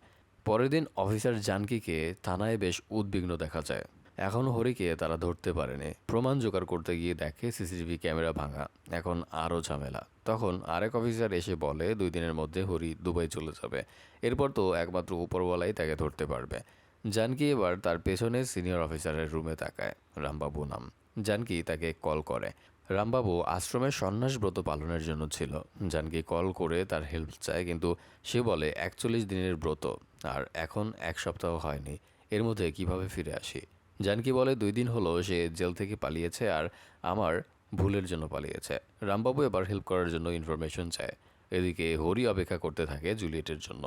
পরের দিন অফিসার জানকীকে থানায় বেশ উদ্বিগ্ন দেখা যায়। এখনও হরিকে তারা ধরতে পারেনি। প্রমাণ জোগাড় করতে গিয়ে দেখে সিসিটিভি ক্যামেরা ভাঙা। এখন আরও ঝামেলা। তখন আরেক অফিসার এসে বলে 2 দিনের মধ্যে হরি দুবাই চলে যাবে। এরপর তো একমাত্র উপরওয়ালাই তাকে ধরতে পারবে। জানকী এবার তার পেছনে সিনিয়র অফিসারের রুমে তাকায়। রামবাবু নাম। জানকী তাকে কল করে। রামবাবু আশ্রমে সন্ন্যাস ব্রত পালনের জন্য ছিল। জানকী কল করে তার হেল্প চায়, কিন্তু সে বলে 41 দিনের ব্রত, আর এখন 1 সপ্তাহ হয়নি, এর মধ্যে কিভাবে ফিরে আসি। জানকী বলে 2 দিন হলো সে জেল থেকে পালিয়েছে, আর আমার ভুলের জন্য পালিয়েছে। রামবাবু এবার হেল্প করার জন্য ইনফরমেশন চায়। এদিকে হরি অপেক্ষা করতে থাকে জুলিয়েটের জন্য।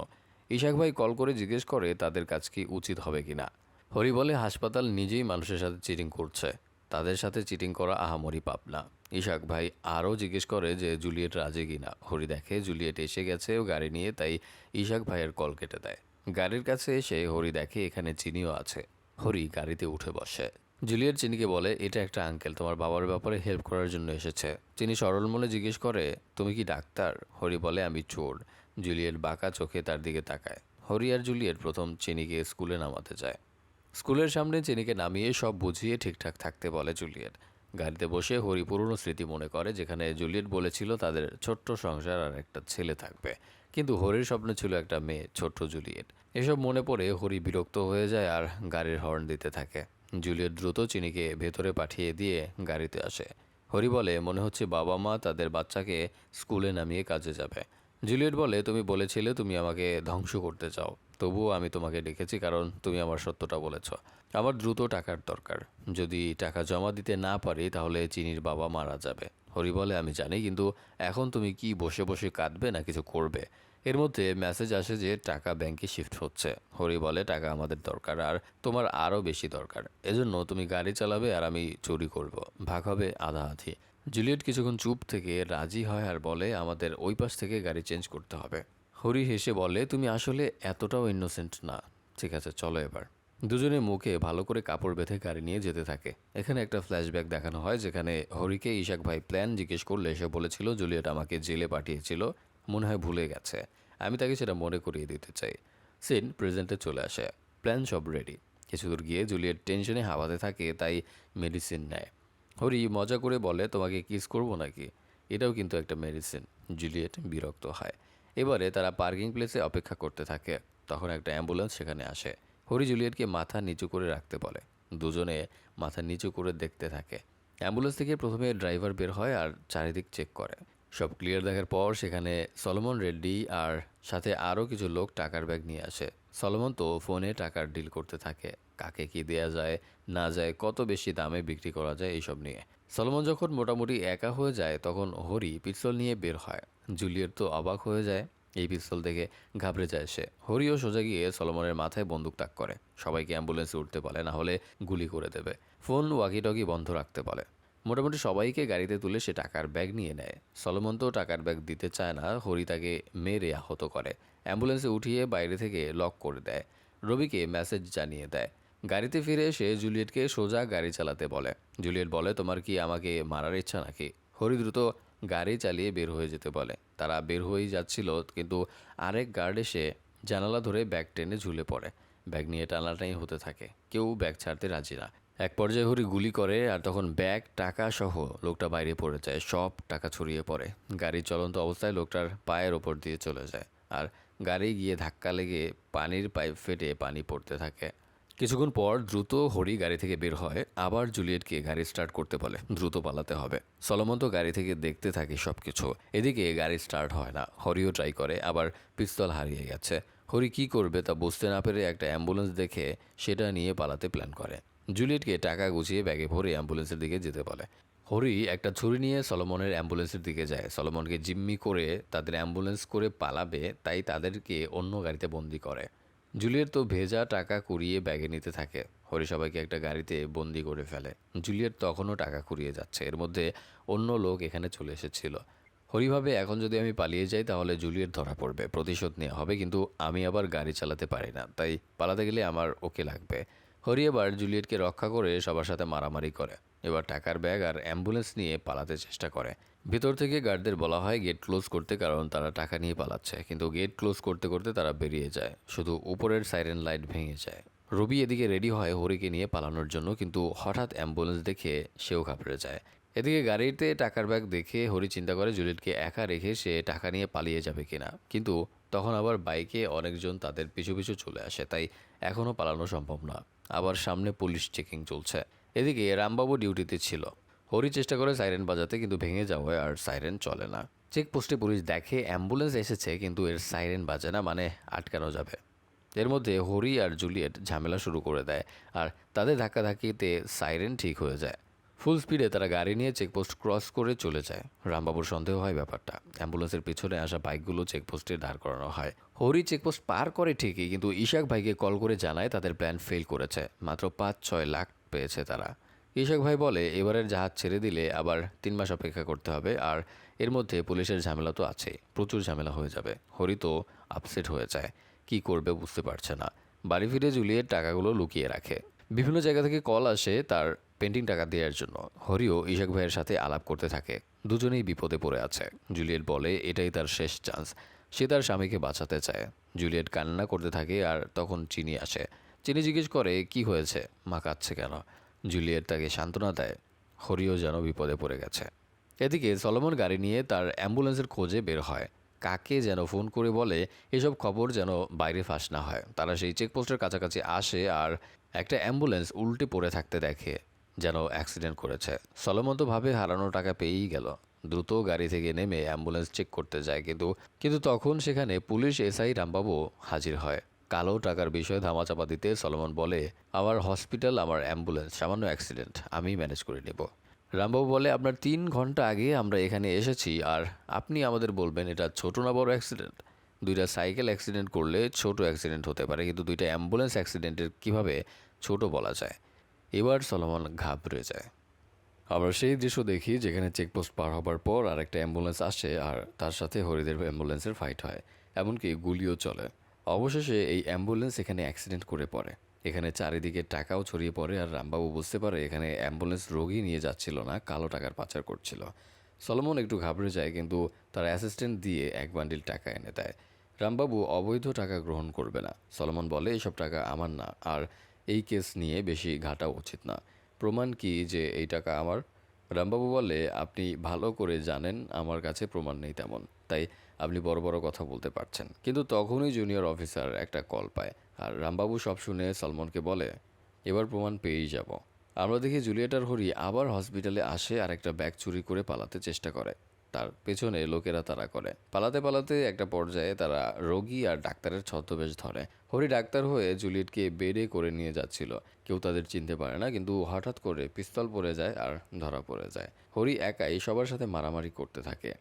ইশাক ভাই কল করে জিজ্ঞেস করে তাদের কাজ কি উচিত হবে কিনা। হরি বলে হাসপাতাল নিজেই মানুষের সাথে চিটিং করছে, তাদের সাথে চিটিং করা আহামরি পাপ না। ইশাক ভাই আরও জিজ্ঞেস করে যে জুলিয়েট রাজি কিনা। হরি দেখে জুলিয়েট এসে গেছে ও গাড়ি নিয়ে, তাই ইশাক ভাইয়ের কল কেটে দেয়। গাড়ির কাছে এসে হরি দেখে এখানে চিনিও আছে। হরি গাড়িতে উঠে বসে। জুলিয়েট চিনিকে বলে, এটা একটা আঙ্কেল তোমার বাবার ব্যাপারে হেল্প করার জন্য এসেছে। চিনি সরল মনে জিজ্ঞেস করে, তুমি কি ডাক্তার? হরি বলে, আমি চোর। জুলিয়েট বাঁকা চোখে তার দিকে তাকায়। হরি আর জুলিয়েট প্রথম চিনিকে স্কুলে নামাতে যায়। স্কুলের সামনে চিনিকে নামিয়ে সব বুঝিয়ে ঠিকঠাক থাকতে বলে জুলিয়েট। গাড়িতে বসে হরি পুরনো স্মৃতি মনে করে, যেখানে জুলিয়েট বলেছিল তাদের ছোট্ট সংসার আর একটা ছেলে থাকবে, কিন্তু হরির স্বপ্ন ছিল একটা মেয়ে, ছোট্ট জুলিয়েট। এসব মনে পড়ে হরি বিরক্ত হয়ে যায় আর গাড়ির হর্ন দিতে থাকে। জুলিয়েট দ্রুত চিনিকে ভেতরে পাঠিয়ে দিয়ে গাড়িতে আসে। হরি বলে, মনে হচ্ছে বাবা মা তাদের বাচ্চাকে স্কুলে নামিয়ে কাজে যাবে। জুলিয়েট বলে, তুমি বলেছিলে তুমি আমাকে ধ্বংস করতে চাও, তবুও আমি তোমাকে ডেকেছি কারণ তুমি আমার সত্যটা বলেছ। আমার দ্রুত টাকার দরকার, যদি টাকা জমা দিতে না পারি তাহলে চিনির বাবা মারা যাবে। হরি বলে, আমি জানি, কিন্তু এখন তুমি কি বসে বসে কাঁদবে না কিছু করবে? এর মধ্যে মেসেজ আসে যে টাকা ব্যাংকে শিফট হচ্ছে। হরি বলে, টাকা আমাদের দরকার, আর তোমার আরও বেশি দরকার। এজন্য তুমি গাড়ি চালাবে আর আমি চুরি করব, ভাগ হবে আধা আধি। জুলিয়েট কিছুক্ষণ চুপ থেকে রাজি হয় আর বলে, আমাদের ওই পাশ থেকে গাড়ি চেঞ্জ করতে হবে। হরি হেসে বলে, তুমি আসলে এতটাও ইনোসেন্ট না। ঠিক আছে, চলো এবার। দুজনে মুখে ভালো করে কাপড় বেঁধে গাড়ি নিয়ে যেতে থাকে। এখানে একটা ফ্ল্যাশব্যাক দেখানো হয়, যেখানে হরিকে ইশাক ভাই প্ল্যান জিজ্ঞেস করলে সে বলেছিল জুলিয়েট আমাকে জেলে পাঠিয়েছিল, মনে হয় ভুলে গেছে। আমি তাকে সেটা মনে করিয়ে দিতে চাই। সিন প্রেজেন্টে চলে আসে। প্ল্যান সব রেডি। কিছু দূর গিয়ে জুলিয়েট টেনশনে হাওয়াতে থাকে, তাই মেডিসিন নেয়। হরি মজা করে বলে, তোমাকে কিস করবো নাকি? এটাও কিন্তু একটা মেডিসিন। জুলিয়েট বিরক্ত হয়। এবারে তারা পার্কিং প্লেসে অপেক্ষা করতে থাকে। তখন একটা অ্যাম্বুলেন্স সেখানে আসে। হরি জুলিয়েটকে মাথা নিচু করে রাখতে বলে। দুজনে মাথা নিচু করে দেখতে থাকে। অ্যাম্বুলেন্স থেকে প্রথমে ড্রাইভার বের হয় আর চারিদিক চেক করে। সব ক্লিয়ার দেখার পর সেখানে সলোমন রেড্ডি আর সাথে আরও কিছু লোক টাকার ব্যাগ নিয়ে আসে। সলোমন তো ফোনে টাকার ডিল করতে থাকে, কাকে কি দেয়া যায় না যায়, কত বেশি দামে বিক্রি করা যায় এইসব নিয়ে। সলোমন যখন মোটামুটি একা হয়ে যায় তখন হরি পিস্তল নিয়ে বের হয়। জুলিয়েট তো অবাক হয়ে যায়, এই পিস্তল দেখে ঘাবড়ে যায় সে। হরিও সোজা গিয়ে সলোমনের মাথায় বন্দুক তাক করে। সবাইকে অ্যাম্বুলেন্সে উঠতে বলে, না হলে গুলি করে দেবে। ফোন ওয়াকিটকি বন্ধ রাখতে বলে। মোটামুটি সবাইকে গাড়িতে তুলে সে টাকার ব্যাগ নিয়ে নেয়। সলোমন তো টাকার ব্যাগ দিতে চায় না, হরি তাকে মেরে আহত করে। অ্যাম্বুলেন্সে উঠিয়ে বাইরে থেকে লক করে দেয়। রবিকে মেসেজ জানিয়ে দেয়। গাড়িতে ফিরে এসে জুলিয়েটকে সোজা গাড়ি চালাতে বলে। জুলিয়েট বলে, তোমার কি আমাকে মারার ইচ্ছা নাকি? হরি দ্রুত গাড়ি চালিয়ে বের হয়ে যেতে বলে। তারা বের হয়েই যাচ্ছিল, কিন্তু আরেক গার্ড এসে জানালা ধরে ব্যাগ টেনে ঝুলে পড়ে। ব্যাগ নিয়ে টানাটানি হতে থাকে, কেউ ব্যাগ ছাড়তে রাজি না। এক পর্যায়ে হরি গুলি করে, আর তখন ব্যাগ টাকা সহ লোকটা বাইরে পড়ে যায়। সব টাকা ছড়িয়ে পড়ে। গাড়ি চলন্ত অবস্থায় লোকটার পায়ের ওপর দিয়ে চলে যায়, আর গাড়ি গিয়ে ধাক্কা লেগে পানির পাইপ ফেটে পানি পড়তে থাকে। কিছুক্ষণ পর দ্রুত হরি গাড়ি থেকে বের হয়, আবার জুলিয়েটকে গাড়ি স্টার্ট করতে বলে, দ্রুত পালাতে হবে। সলোমন তো গাড়ি থেকে দেখতে থাকে সব কিছু। এদিকে গাড়ি স্টার্ট হয় না। হরিও ট্রাই করে, আবার পিস্তল হারিয়ে গেছে। হরি কী করবে তা বুঝতে না পেরে একটা অ্যাম্বুলেন্স দেখে সেটা নিয়ে পালাতে প্ল্যান করে। জুলিয়েটকে টাকা গুছিয়ে ব্যাগে ভরে অ্যাম্বুলেন্সের দিকে যেতে বলে। হরি একটা ছুরি নিয়ে সলোমনের অ্যাম্বুলেন্সের দিকে যায়। সলোমনকে জিম্মি করে তাদের অ্যাম্বুলেন্স করে পালাবে, তাই তাদেরকে অন্য গাড়িতে বন্দি করে। জুলিয়েট তো ভেজা টাকা কুড়িয়ে ব্যাগে নিতে থাকে। হরি সবাইকে একটা গাড়িতে বন্দি করে ফেলে। জুলিয়েট তখনও টাকা কুড়িয়ে যাচ্ছে, এর মধ্যে অন্য লোক এখানে চলে এসেছিল। হরি ভাবে, এখন যদি আমি পালিয়ে যাই তাহলে জুলিয়েট ধরা পড়বে, প্রতিশোধ নেওয়া হবে, কিন্তু আমি আবার গাড়ি চালাতে পারি না, তাই পালাতে গেলে আমার ওকে লাগবে। হরি এবার জুলিয়েটকে রক্ষা করে সবার সাথে মারামারি করে। এবার টাকার ব্যাগ আর অ্যাম্বুলেন্স নিয়ে পালাতে চেষ্টা করে। ভিতর থেকে গার্ডদের বলা হয় গেট ক্লোজ করতে, কারণ তারা টাকা নিয়ে পালাচ্ছে, কিন্তু গেট ক্লোজ করতে করতে তারা বেরিয়ে যায়। শুধু উপরের সাইরেন লাইট ভেঙে যায়। রবি এদিকে রেডি হয় হরিকে নিয়ে পালানোর জন্য, কিন্তু হঠাৎ অ্যাম্বুলেন্স দেখে সেও ঘাবড়ে যায়। এদিকে গাড়িতে টাকার ব্যাগ দেখে হরি চিন্তা করে জুলিয়েটকে একা রেখে সে টাকা নিয়ে পালিয়ে যাবে কিনা, কিন্তু তখন আবার বাইকে অনেকজন তাদের পিছু পিছু চলে আসে, তাই এখনও পালানো সম্ভব না। আবার সামনে পুলিশ চেকিং চলছে। এদিকে রামবাবু ডিউটিতে ছিল। হরি চেষ্টা করে সাইরেন বাজাতে, কিন্তু ভেঙে যাওয়ায় আর সাইরেন চলে না। চেকপোস্টে পুলিশ দেখে অ্যাম্বুলেন্স এসেছে, কিন্তু এর সাইরেন বাজে না, মানে আটকানো যাবে। এর মধ্যে হরি আর জুলিয়েট ঝামেলা শুরু করে দেয়, আর তাদের ধাক্কাধাক্কিতে সাইরেন ঠিক হয়ে যায়। ফুল স্পিডে তারা গাড়ি নিয়ে চেকপোস্ট ক্রস করে চলে যায়। রামবাবুর সন্দেহ হয় ব্যাপারটা। অ্যাম্বুলেন্সের পিছনে আসা বাইকগুলো চেকপোস্টে দাঁড় করানো হয়। হরি চেকপোস্ট পার করে ঠিকই, কিন্তু ইশাক ভাইকে কল করে জানায় তাদের প্ল্যান ফেল করেছে। মাত্র 5-6 লাখ পেয়েছে তারা। ইশাক ভাই বলে এবারের জাহাজ ছেড়ে দিলে আবার 3 মাস অপেক্ষা করতে হবে, আর এর মধ্যে পুলিশের ঝামেলা তো আছেই, প্রচুর ঝামেলা হয়ে যাবে। হরি তো আপসেট হয়ে যায়, কি করবে বুঝতে পারছে না। বাড়ি ফিরে জুলিয়েট টাকাগুলো লুকিয়ে রাখে। বিভিন্ন জায়গা থেকে কল আসে তার পেন্টিং টাকা দেওয়ার জন্য। হরিও ইশাক ভাইয়ের সাথে আলাপ করতে থাকে। দুজনেই বিপদে পড়ে আছে। জুলিয়েট বলে এটাই তার শেষ চান্স, সে তার স্বামীকে বাঁচাতে চায়। জুলিয়েট কান্না করতে থাকে, আর তখন চিনি আসে। চিনি জিজ্ঞেস করে কি হয়েছে, মা কাঁদছে কেন। জুলিয়েট তাকে সান্ত্বনা দেয়। হরিও যেন বিপদে পড়ে গেছে। এদিকে সলোমন গাড়ি নিয়ে তার অ্যাম্বুলেন্সের খোঁজে বের হয়। কাকে যেন ফোন করে বলে এসব খবর যেন বাইরে ফাঁস না হয়। তারা সেই চেকপোস্টের কাছাকাছি আসে আর একটা অ্যাম্বুলেন্স উল্টে পড়ে থাকতে দেখে, যেন অ্যাক্সিডেন্ট করেছে। সলোমন তো ভাবে হারানো টাকা পেয়েই গেল। দ্রুত গাড়ি থেকে নেমে অ্যাম্বুলেন্স চেক করতে যায়, কিন্তু তখন সেখানে পুলিশ এসআই রামবাবু হাজির হয়। কালো টাকার বিষয়ে ধামাচাপা দিতে সলোমন বলে আমার হসপিটাল, আমার অ্যাম্বুলেন্স, সামান্য অ্যাক্সিডেন্ট, আমিই ম্যানেজ করে নেব। রামবাবু বলে আপনার 3 ঘন্টা আগে আমরা এখানে এসেছি, আর আপনি আমাদের বলবেন এটা ছোট না বড় অ্যাক্সিডেন্ট। 2টা সাইকেল অ্যাক্সিডেন্ট করলে ছোট অ্যাক্সিডেন্ট হতে পারে, কিন্তু 2টা অ্যাম্বুলেন্স অ্যাক্সিডেন্টের কীভাবে ছোট বলা যায়। এবার সলোমন ঘাবড়ে যায়। আমরা সেই দৃশ্য দেখি যেখানে চেকপোস্ট পার হবার পর আর একটা অ্যাম্বুলেন্স আসে, আর তার সাথে হরিদের অ্যাম্বুলেন্সের ফাইট হয়, এমনকি গুলিও চলে। অবশেষে এই অ্যাম্বুলেন্স এখানে অ্যাক্সিডেন্ট করে পড়ে। এখানে চারিদিকে টাকাও ছড়িয়ে পড়ে, আর রামবাবু বুঝতে পারে এখানে অ্যাম্বুলেন্স রোগী নিয়ে যাচ্ছিল না, কালো টাকার পাচার করছিল। সলোমন একটু ঘাবড়ে যায়, কিন্তু তার অ্যাসিস্ট্যান্ট দিয়ে 1 বান্ডিল টাকা এনে দেয়। রামবাবু অবৈধ টাকা গ্রহণ করবে না। সলোমন বলে এসব টাকা আমার না, আর এই কেস নিয়ে বেশি ঘাটা উচিত না। প্রমাণ কি যে এই টাকা আমার? রামবাবু বলে আপনি ভালো করে জানেন আমার কাছে প্রমাণ নেই তেমন, তাই আপনি বড় বড় কথা বলতে পারছেন। কিন্তু তখনই জুনিয়র অফিসার একটা কল পায়, আর রামবাবু সব শুনে সলমনকে বলে এবার প্রমাণ পেয়েই যাব। আমরা দেখি জুলিয়েট আর হরি আবার হসপিটালে আসে, আর একটা ব্যাগ চুরি করে পালাতে চেষ্টা করে। তার পেছনে লোকেরা তাড়া করে। পালাতে পালাতে একটা পর্যায়ে তারা রোগী আর ডাক্তারের ছদ্মবেশ ধরে। হরি ডাক্তার হয়ে জুলিয়েটকে বেডে করে নিয়ে যাচ্ছিল। কেউ তাদের চিনতে পারে না, কিন্তু হঠাৎ করে পিস্তল পড়ে যায় আর ধরা পড়ে যায়। হরি একাই সবার সাথে মারামারি করতে থাকে।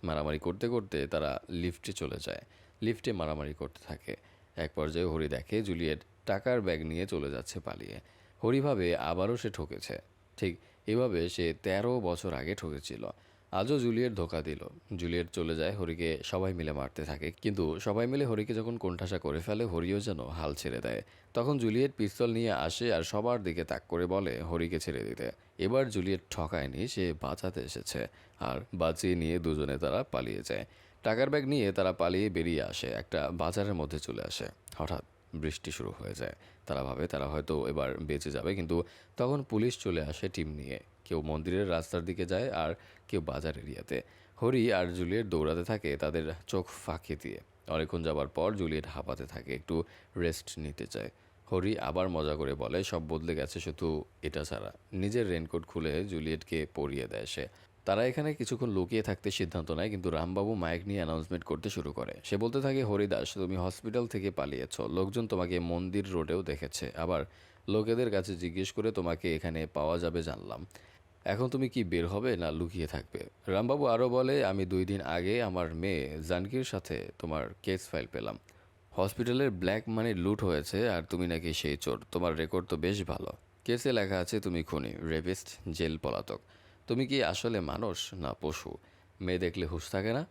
মারামারি করতে করতে তারা লিফটে চলে যায়। লিফটে মারামারি করতে থাকে। এক পর্যায়ে হরি দেখে জুলিয়েট টাকার ব্যাগ নিয়ে চলে যাচ্ছে পালিয়ে। হরি ভাবে আবারও সে ঠকেছে। ঠিক এভাবে সে 13 বছর আগে ঠকেছিল। আজও জুলিয়েট ধোকা দিল। জুলিয়েট চলে যায়, হরিকে সবাই মিলে মারতে থাকে, কিন্তু সবাই মিলে হরিকে যখন কোণঠাসা করে ফেলে, হরিও যেন হাল ছেড়ে দেয়। তখন জুলিয়েট পিস্তল নিয়ে আসে আর সবার দিকে তাক করে বলে হরিকে ছেড়ে দিতে। এবার জুলিয়েট ঠকায়নি, সে বাঁচাতে এসেছে, আর বাঁচিয়ে নিয়ে দুজনে তারা পালিয়ে যায়। টাকার ব্যাগ নিয়ে তারা পালিয়ে বেরিয়ে আসে, একটা বাজারের মধ্যে চলে আসে। হঠাৎ বৃষ্টি শুরু হয়ে যায়। তারা ভাবে তারা হয়তো এবার বেঁচে যাবে, কিন্তু তখন পুলিশ চলে আসে টিম নিয়ে। কেউ মন্দিরের রাস্তার দিকে যায়, আর কেউ বাজার এরিয়াতে। হরি আর জুলিয়েট দৌড়াতে থাকে তাদের চোখ ফাঁকি দিয়ে। অনেকক্ষণ যাবার পর জুলিয়েট হাঁপাতে থাকে, একটু রেস্ট নিতে চায়। হরি আবার মজা করে বলে সব বদলে গেছে, শুধু এটা ছাড়া। নিজের রেনকোট খুলে জুলিয়েটকে পরিয়ে দেয় সে। তারা এখানে কিছুক্ষণ লুকিয়ে থাকতে সিদ্ধান্ত নেয়, কিন্তু রামবাবু মাইক নিয়ে অ্যানাউন্সমেন্ট করতে শুরু করে। সে বলতে থাকে হরিদাস, তুমি হসপিটাল থেকে পালিয়েছ, লোকজন তোমাকে মন্দির রোডেও দেখেছে, আবার লোকেদের কাছে জিজ্ঞেস করে তোমাকে এখানে পাওয়া যাবে জানলাম। এখন তুমি কি বের হবে না লুকিয়ে থাকবে? রামবাবু আরও বলে আমি 2 দিন আগে আমার মেয়ে জানকীর সাথে তোমার কেস ফাইল পেলাম। হসপিটালের ব্ল্যাক মানি লুট হয়েছে, আর তুমি নাকি সেই চোর। তোমার রেকর্ড তো বেশ ভালো। কেসে লেখা আছে তুমি খুনি, রেপিস্ট, জেল পলাতক। তুমি কি আসলে মানুষ না পশু? মেয়ে দেখলে হুঁশ থাকে না?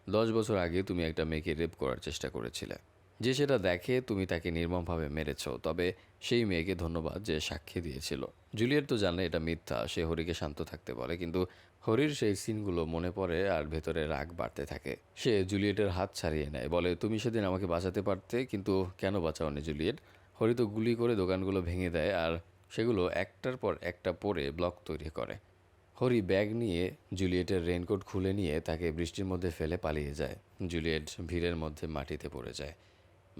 10 বছর আগে তুমি একটা মেয়েকে রেপ করার চেষ্টা করেছিলে। যে সেটা দেখে তুমি তাকে নির্মমভাবে মেরেছ, তবে সেই মেয়েকে ধন্যবাদ যে সাক্ষী দিয়েছিল। জুলিয়েট তো জানে এটা মিথ্যা, সে হরিকে শান্ত থাকতে বলে, কিন্তু হরির সেই সিনগুলো মনে পড়ে আর ভেতরে রাগ বাড়তে থাকে। সে জুলিয়েটের হাত ছাড়িয়ে নেয়, বলে তুমি সেদিন আমাকে বাঁচাতে পারতে, কিন্তু কেন বাঁচাওনি জুলিয়েট? হরি তো গুলি করে দোকানগুলো ভেঙে দেয়, আর সেগুলো একটার পর একটা পরে ব্লক তৈরি করে। হরি ব্যাগ নিয়ে জুলিয়েটের রেনকোট খুলে নিয়ে তাকে বৃষ্টির মধ্যে ফেলে পালিয়ে যায়। জুলিয়েট ভিড়ের মধ্যে মাটিতে পড়ে যায়।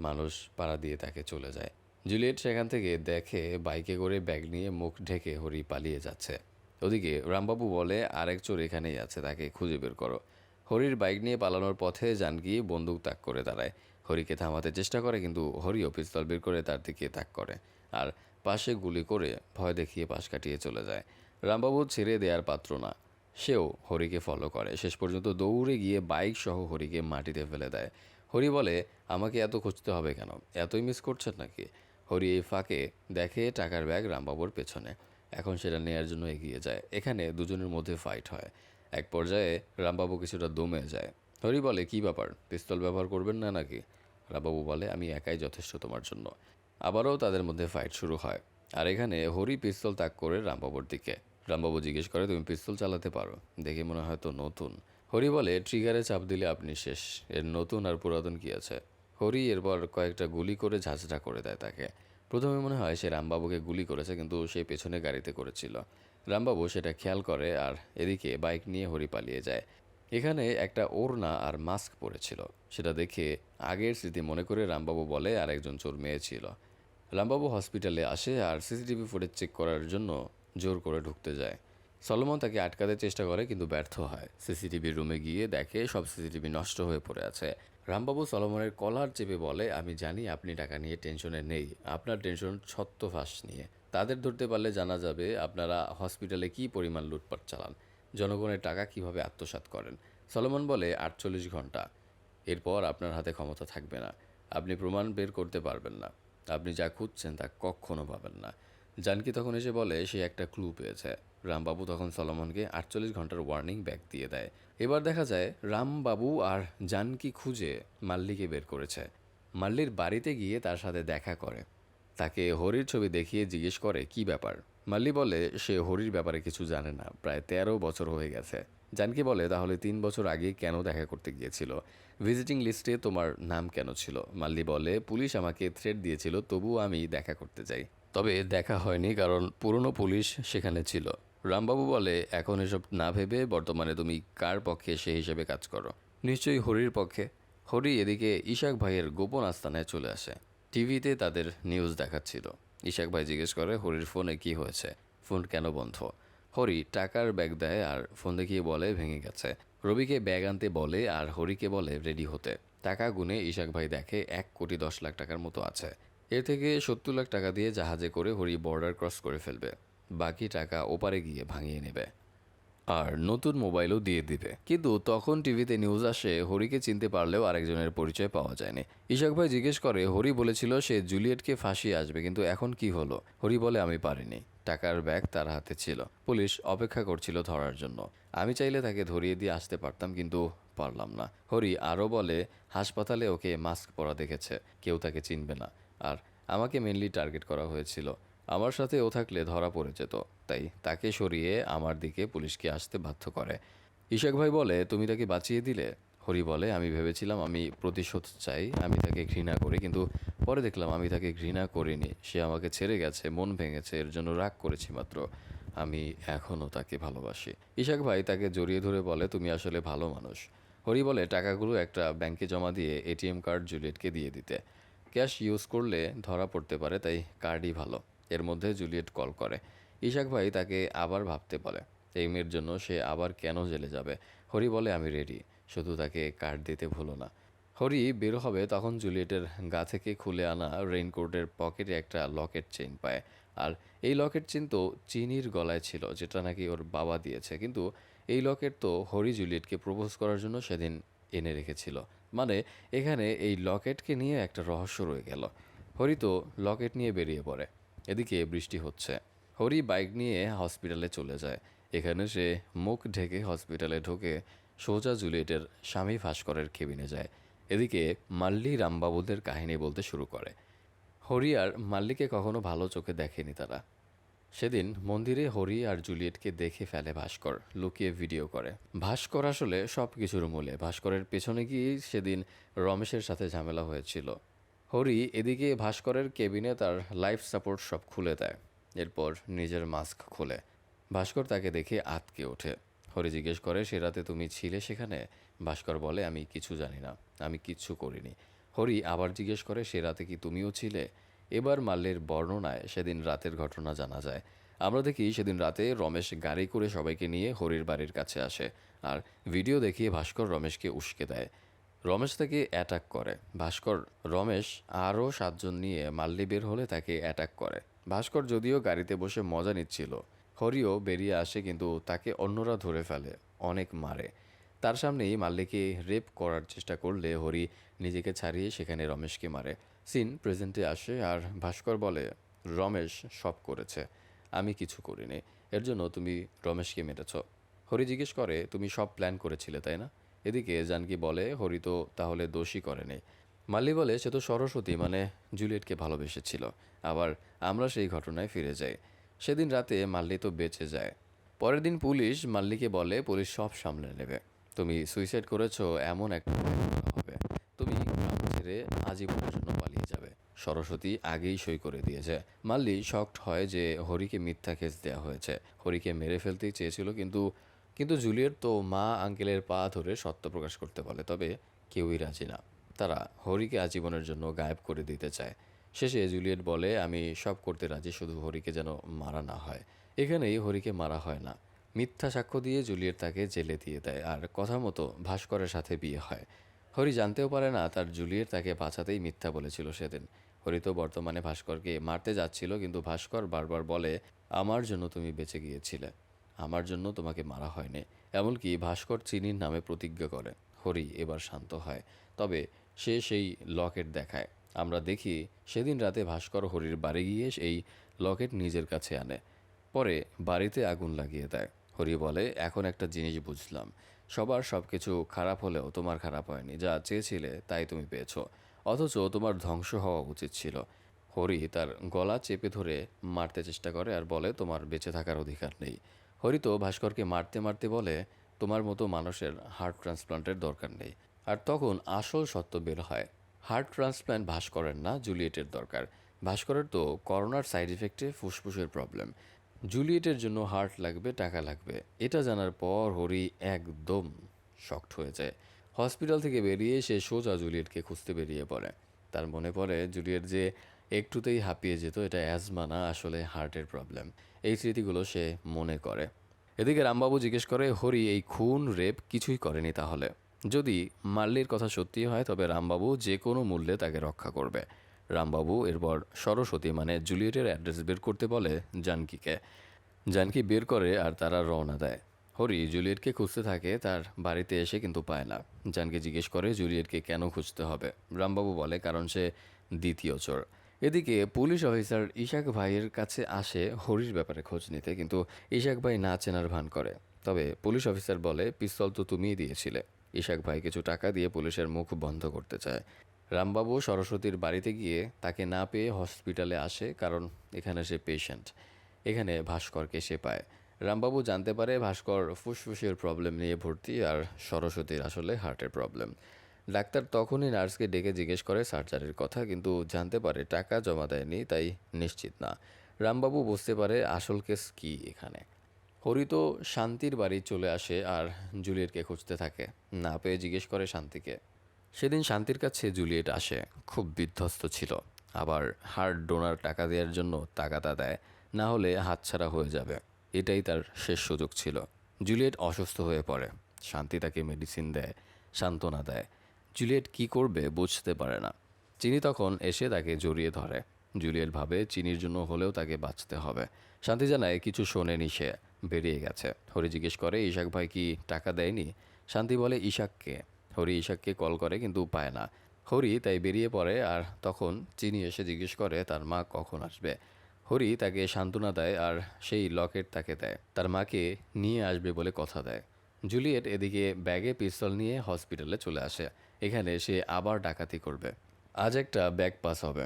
মানুষ পাড়া দিয়ে তাকে চলে যায়। জুলিয়েট সেখান থেকে দেখে বাইকে করে ব্যাগ নিয়ে মুখ ঢেকে হরি পালিয়ে যাচ্ছে। ওদিকে রামবাবু বলে আরেক চোর এখানেই আছে, তাকে খুঁজে বের করো। হরির বাইক নিয়ে পালানোর পথে জানকী বন্দুক তাক করে দাঁড়ায়। হরিকে থামাতে চেষ্টা করে, কিন্তু হরিও পিস্তল বের করে তার দিকে তাক করে আর পাশে গুলি করে ভয় দেখিয়ে পাশ কাটিয়ে চলে যায়। রামবাবু ছেড়ে দেওয়ার পাত্র না, সেও হরিকে ফলো করে। শেষ পর্যন্ত দৌড়ে গিয়ে বাইক সহ হরিকে মাটিতে ফেলে দেয়। হরি বলে, আমাকে এত খুঁজতে হবে কেন? এতই মিস করছেন নাকি? হরি এই ফাঁকে দেখে টাকার ব্যাগ রামবাবুর পেছনে। এখন সেটা নেয়ার জন্য এগিয়ে যায়। এখানে দুজনের মধ্যে ফাইট হয়। এক পর্যায়ে রামবাবু কিছুটা দমে যায়। হরি বলে, কী ব্যাপার, পিস্তল ব্যবহার করবেন না নাকি? রামবাবু বলে, আমি একাই যথেষ্ট তোমার জন্য। আবারও তাদের মধ্যে ফাইট শুরু হয়। আর এখানে হরি পিস্তল তাক করে রামবাবুর দিকে। রামবাবু জিজ্ঞেস করে, তুমি পিস্তল চালাতে পারো? দেখে মনে হয় তো নতুন। হরি বলে, ট্রিগারে চাপ দিলে আপনি শেষ, এর নতুন আর পুরাতন কী আছে? হরি এরপর কয়েকটা গুলি করে ঝাঁঝরা করে দেয় তাকে। প্রথমে মনে হয় সে রামবাবুকে গুলি করেছে, কিন্তু সে পেছনে গাড়িতে করেছিল। রামবাবু সেটা খেয়াল করে আর এদিকে বাইক নিয়ে হরি পালিয়ে যায়। এখানে একটা ওড়না আর মাস্ক পরেছিল, সেটা দেখে আগের স্মৃতি মনে করে রামবাবু বলে আর একজন চোর মেয়ে ছিল। রামবাবু হসপিটালে আসে আর সিসিটিভি ফুটেজ চেক করার জন্য জোর করে ঢুকতে যায়। সলোমন তাকে আটকাতে চেষ্টা করে, কিন্তু ব্যর্থ হয়। সিসিটিভি রুমে গিয়ে দেখে সব সিসিটিভি নষ্ট হয়ে পড়ে আছে। রামবাবু সলোমনের কলার চেপে বলে, আমি জানি আপনি টাকা নিয়ে টেনশনে নেই, আপনার টেনশন ছত্রফাঁস নিয়ে। তাদের ধরতে পারলে জানা যাবে আপনারা হসপিটালে কী পরিমাণ লুটপাট চালান, জনগণের টাকা কিভাবে আত্মসাৎ করেন। সলোমন বলে, 48 ঘন্টা, এরপর আপনার হাতে ক্ষমতা থাকবে না, আপনি প্রমাণ বের করতে পারবেন না, আপনি যা খুঁজছেন তা কখনো পাবেন না। জানকি তখন এসে বলে সে একটা ক্লু পেয়েছে। রামবাবু তখন সলোমনকে 48 ঘন্টার ওয়ার্নিং ব্যাক দিয়ে দেয়। এবার দেখা যায় রামবাবু আর জানকি খুঁজে মাল্লিকে বের করেছে। মাল্লির বাড়িতে গিয়ে তার সাথে দেখা করে, তাকে হরির ছবি দেখিয়ে জিজ্ঞেস করে কী ব্যাপার। মাল্লি বলে সে হরির ব্যাপারে কিছু জানে না, প্রায় 13 বছর হয়ে গেছে। জানকি বলে, তাহলে 3 বছর আগে কেন দেখা করতে গিয়েছিল? ভিজিটিং লিস্টে তোমার নাম কেন ছিল? মাল্লি বলে, পুলিশ আমাকে থ্রেট দিয়েছিল, তবুও আমি দেখা করতে যাই, তবে দেখা হয়নি কারণ পুরনো পুলিশ সেখানে ছিল। রামবাবু বলে, এখন এসব না ভেবে বর্তমানে তুমি কার পক্ষে সে হিসেবে কাজ করো? নিশ্চয়ই হরির পক্ষে। হরি এদিকে ইশাক ভাইয়ের গোপন আস্তানায় চলে আসে। টিভিতে তাদের নিউজ দেখাচ্ছিল। ইশাক ভাই জিজ্ঞেস করে, হরির ফোনে কি হয়েছে, ফোন কেন বন্ধ? হরি টাকার ব্যাগ দেয় আর ফোন দেখিয়ে বলে ভেঙে গেছে। রবিকে ব্যাগ আনতে বলে আর হরিকে বলে রেডি হতে। টাকা গুনে ইশাক ভাই দেখে 1,10,00,000 টাকার মতো আছে। এর থেকে 70 লাখ টাকা দিয়ে জাহাজে করে হরি বর্ডার ক্রস করে ফেলবে, বাকি টাকা ওপারে গিয়ে ভাঙিয়ে নেবে আর নতুন মোবাইলও দিয়ে দিবে। কিন্তু তখন টিভিতে নিউজ আসে হরিকে চিনতে পারলেও আরেকজনের পরিচয় পাওয়া যায়নি। ইশাক ভাই জিজ্ঞেস করে, হরি বলেছিল সে জুলিয়েটকে ফাঁসিয়ে আসবে, কিন্তু এখন কি হলো? হরি বলে, আমি পারিনি, টাকার ব্যাগ তার হাতে ছিল, পুলিশ অপেক্ষা করছিল ধরার জন্য, আমি চাইলে তাকে ধরিয়ে দিয়ে আসতে পারতাম, কিন্তু পারলাম না। হরি আরও বলে, হাসপাতালে ওকে মাস্ক পরা দেখেছে, কেউ তাকে চিনবে না, আর আমাকে মেনলি টার্গেট করা হয়েছিল, আমার সাথে ও থাকলে ধরা পড়ে যেত, তাই তাকে সরিয়ে আমার দিকে পুলিশকে আসতে বাধ্য করে। ইশাক ভাই বলে, তুমি তাকে বাঁচিয়ে দিলে? হরি বলে, আমি ভেবেছিলাম আমি প্রতিশোধ চাই, আমি তাকে ঘৃণা করি, কিন্তু পরে দেখলাম আমি তাকে ঘৃণা করিনি, সে আমাকে ছেড়ে গেছে, মন ভেঙেছে, এর জন্য রাগ করেছি মাত্র, আমি এখনও তাকে ভালোবাসি। ইশাক ভাই তাকে জড়িয়ে ধরে বলে, তুমি আসলে ভালো মানুষ। হরি বলে, টাকাগুলো একটা ব্যাংকে জমা দিয়ে এটিএম কার্ড জুলিয়েটকে দিয়ে দিতে, ক্যাশ ইউজ করলে ধরা পড়তে পারে, তাই কার্ডই ভালো। এর মধ্যে জুলিয়েট কল করে। ইশাক ভাই তাকে আবার ভাবতে বলে, এই মেয়ের জন্য সে আবার কেন জেলে যাবে। হরি বলে, আমি রেডি, শুধু তাকে কার্ড দিতে ভুলো না। হরি বের হবে, তখন জুলিয়েটের গা থেকে খুলে আনা রেইনকোটের পকেটে একটা লকেট চেইন পায়। আর এই লকেট চেইন তো চিনির গলায় ছিল, যেটা নাকি ওর বাবা দিয়েছে, কিন্তু এই লকেট তো হরি জুলিয়েটকে প্রপোজ করার জন্য সেদিন এনে রেখেছিল। মানে এখানে এই লকেটকে নিয়ে একটা রহস্য রয়ে গেল। হরি তো লকেট নিয়ে বেরিয়ে পড়ে। এদিকে বৃষ্টি হচ্ছে। হরি বাইক নিয়ে হসপিটালে চলে যায়। এখানে সে মুখ ঢেকে হসপিটালে ঢুকে সোজা জুলিয়েটের স্বামী ভাস্করের কেবিনে যায়। এদিকে মাল্লি রামবাবুদের কাহিনী বলতে শুরু করে। হরি আর মাল্লিকে কখনো ভালো চোখে দেখেনি তারা। সেদিন মন্দিরে হরি আর জুলিয়েটকে দেখে ফেলে ভাস্কর, লুকিয়ে ভিডিও করে। ভাস্কর আসলে সব কিছুর মূলে। ভাস্করের পেছনে গিয়েই সেদিন রমেশের সাথে ঝামেলা হয়েছিল। হরি এদিকে ভাস্করের কেবিনে তার লাইফ সাপোর্ট সব খুলে দেয়, এরপর নিজের মাস্ক খোলে। ভাস্কর তাকে দেখে আঁতকে ওঠে। হরি জিজ্ঞেস করে, সে রাতে তুমি ছিলে সেখানে? ভাস্কর বলে, আমি কিছু জানি না, আমি কিচ্ছু করিনি। হরি আবার জিজ্ঞেস করে, সে রাতে কি তুমিও ছিলে? এবার মাল্যের বর্ণনায় সেদিন রাতের ঘটনা জানা যায়। আমরা দেখি সেদিন রাতে রমেশ গাড়ি করে সবাইকে নিয়ে হরির বাড়ির কাছে আসে আর ভিডিও দেখিয়ে ভাস্কর রমেশকে উস্কে দেয়। রমেশ তাকে অ্যাটাক করে। রমেশ আরও 7 জন নিয়ে মাল্লি বের হলে তাকে অ্যাটাক করে। ভাস্কর যদিও গাড়িতে বসে মজা নিচ্ছিল, হরিও বেরিয়ে আসে কিন্তু তাকে অন্যরা ধরে ফেলে, অনেক মারে। তার সামনেই মাল্লিকে রেপ করার চেষ্টা করলে হরি নিজেকে ছাড়িয়ে সেখানে রমেশকে মারে। সিন প্রেজেন্টে আসে আর ভাস্কর বলে, রমেশ সব করেছে, আমি কিছু করিনি, এর জন্য তুমি রমেশকে মেরেছ। হরি জিজ্ঞেস করে, তুমি সব প্ল্যান করেছিলে তাই না? এদিকে জানকী বলে, হরি তো তাহলে দোষই করেনি। মাল্লি বলে, সে তো সরস্বতী মানে জুলিয়েটকে ভালোবেসেছিল। আবার আমরা সেই ঘটনায় ফিরে যাই। সেদিন রাতে মাল্লি তো বেঁচে যায়। পরের দিন পুলিশ মাল্লিকে বলে, পুলিশ সব সামলে নেবে, তুমি সুইসাইড করেছো এমন একটা করা হবে, তুমি গ্রাম ছেড়ে আজীবনের জন্য পালিয়ে যাবে। সরস্বতী আগেই সই করে দিয়েছে। মাল্লি শকড হয় যে হরিকে মিথ্যা কেস দেওয়া হয়েছে। হরিকে মেরে ফেলতেই চেয়েছিল, কিন্তু কিন্তু জুলিয়েট তো মা আঙ্কেলের পা ধরে সত্য প্রকাশ করতে বলে, তবে কেউই রাজি না। তারা হরিকে আজীবনের জন্য গায়েব করে দিতে চায়। শেষে জুলিয়েট বলে, আমি সব করতে রাজি, শুধু হরিকে যেন মারা না হয়। এখানেই হরিকে মারা হয় না। মিথ্যা সাক্ষ্য দিয়ে জুলিয়েট তাকে জেলে দিয়ে দেয় আর কথা মতো ভাস্করের সাথে বিয়ে হয়। হরি জানতেও পারে না তার জুলিয়েট তাকে বাঁচাতেই মিথ্যা বলেছিল সেদিন। হরি তো বর্তমানে ভাস্করকে মারতে যাচ্ছিল, কিন্তু ভাস্কর বারবার বলে, আমার জন্য তুমি বেঁচে গিয়েছিলে, আমার জন্য তোমাকে মারা হয়নি। এমনকি ভাস্কর চিনির নামে প্রতিজ্ঞা করে। হরি এবার শান্ত হয়, তবে সে সেই লকেট দেখায়। আমরা দেখি সেদিন রাতে ভাস্কর হরির বাড়ি গিয়ে এই লকেট নিজের কাছে আনে, পরে বাড়িতে আগুন লাগিয়ে দেয়। হরি বলে, এখন একটা জিনিস বুঝলাম, সবার সব কিছু খারাপ হলেও তোমার খারাপ হয়নি, যা চেয়েছিলে তাই তুমি পেয়েছো, অথচ তোমার ধ্বংস হওয়া উচিত ছিল। হরি তার গলা চেপে ধরে মারতে চেষ্টা করে আর বলে, তোমার বেঁচে থাকার অধিকার নেই। হরি তো ভাস্করকে মারতে মারতে বলে, তোমার মতো মানুষের হার্ট ট্রান্সপ্লান্টের দরকার নেই। আর তখন আসল সত্য বের হয়, হার্ট ট্রান্সপ্ল্যান্ট ভাস্করের না, জুলিয়েটের দরকার। ভাস্করের তো করোনার সাইড ইফেক্টে ফুসফুসের প্রবলেম, জুলিয়েটের জন্য হার্ট লাগবে, টাকা লাগবে। এটা জানার পর হরি একদম শকড হয়ে যায়। হসপিটাল থেকে বেরিয়ে সে সোজা জুলিয়েটকে খুঁজতে বেরিয়ে পড়ে। তার মনে পড়ে জুলিয়েট যে একটুতেই হাঁপিয়ে যেত, এটা অ্যাজমা না, আসলে হার্টের প্রবলেম। এই স্মৃতিগুলো সে মনে করে। এদিকে রামবাবু জিজ্ঞেস করে, হরি এই খুন রেপ কিছুই করেনি তাহলে? যদি মাল্লির কথা সত্যি হয় তবে রামবাবু যে কোনো মূল্যে তাকে রক্ষা করবে। রামবাবু এরপর সরস্বতী মানে জুলিয়েটের অ্যাড্রেস বের করতে বলে জানকীকে। জানকী বের করে আর তারা রওনা দেয়। হরি জুলিয়েটকে খুঁজতে থাকে তার বাড়িতে এসে, কিন্তু পায় না। জানকী জিজ্ঞেস করে, জুলিয়েটকে কেন খুঁজতে হবে? রামবাবু বলে, কারণ সে দ্বিতীয় চোর। এদিকে পুলিশ অফিসার ইশাক ভাইয়ের কাছে আসে হরির ব্যাপারে খোঁজ নিতে, কিন্তু ইশাক ভাই না চেনার ভান করে। তবে পুলিশ অফিসার বলে, পিস্তল তো তুমিই দিয়েছিলে। ইশাক ভাই কিছু টাকা দিয়ে পুলিশের মুখ বন্ধ করতে চায়। রামবাবু সরস্বতীর বাড়িতে গিয়ে তাকে না পেয়ে হসপিটালে আসে, কারণ এখানে সে পেশেন্ট। এখানে ভাস্করকে সে পায়। রামবাবু জানতে পারে ভাস্কর ফুসফুসের প্রবলেম নিয়ে ভর্তি আর সরস্বতীর আসলে হার্টের প্রবলেম। ডাক্তার তখনই নার্সকে ডেকে জিজ্ঞেস করে সার্জারির কথা, কিন্তু জানতে পারে টাকা জমা দেয়নি, তাই নিশ্চিত না। রামবাবু বুঝতে পারে আসল কেস কী এখানে। হরি তো শান্তির বাড়ি চলে আসে আর জুলিয়েটকে খুঁজতে থাকে। না পেয়ে জিজ্ঞেস করে শান্তিকে। সেদিন শান্তির কাছে জুলিয়েট আসে, খুব বিধ্বস্ত ছিল। আবার হার্ট ডোনার টাকা দেওয়ার জন্য তাগাদা দেয়, না হলে হাতছাড়া হয়ে যাবে। এটাই তার শেষ সুযোগ ছিল। জুলিয়েট অসুস্থ হয়ে পড়ে। শান্তি তাকে মেডিসিন দেয়, সান্ত্বনা দেয়। জুলিয়েট কি করবে বুঝতে পারে না। চিনি তখন এসে তাকে জড়িয়ে ধরে। জুলিয়েট ভাবে চিনির জন্য হলেও তাকে বাঁচতে হবে। শান্তি জানায় কিছু শোনেনি, সে বেরিয়ে গেছে। হরি জিজ্ঞেস করে, ইশাক ভাই কি টাকা দেয়নি? শান্তি বলে, ইশাককে? হরি ইশাককে কল করে কিন্তু পায় না। হরি তাই বেরিয়ে পড়ে আর তখন চিনি এসে জিজ্ঞেস করে তার মা কখন আসবে। হরি তাকে সান্ত্বনা দেয় আর সেই লকেট তাকে দেয়, তার মাকে নিয়ে আসবে বলে কথা দেয়। জুলিয়েট এদিকে ব্যাগে পিস্তল নিয়ে হসপিটালে চলে আসে। এখানে সে আবার ডাকাতি করবে। আজ একটা ব্যাগ পাস হবে।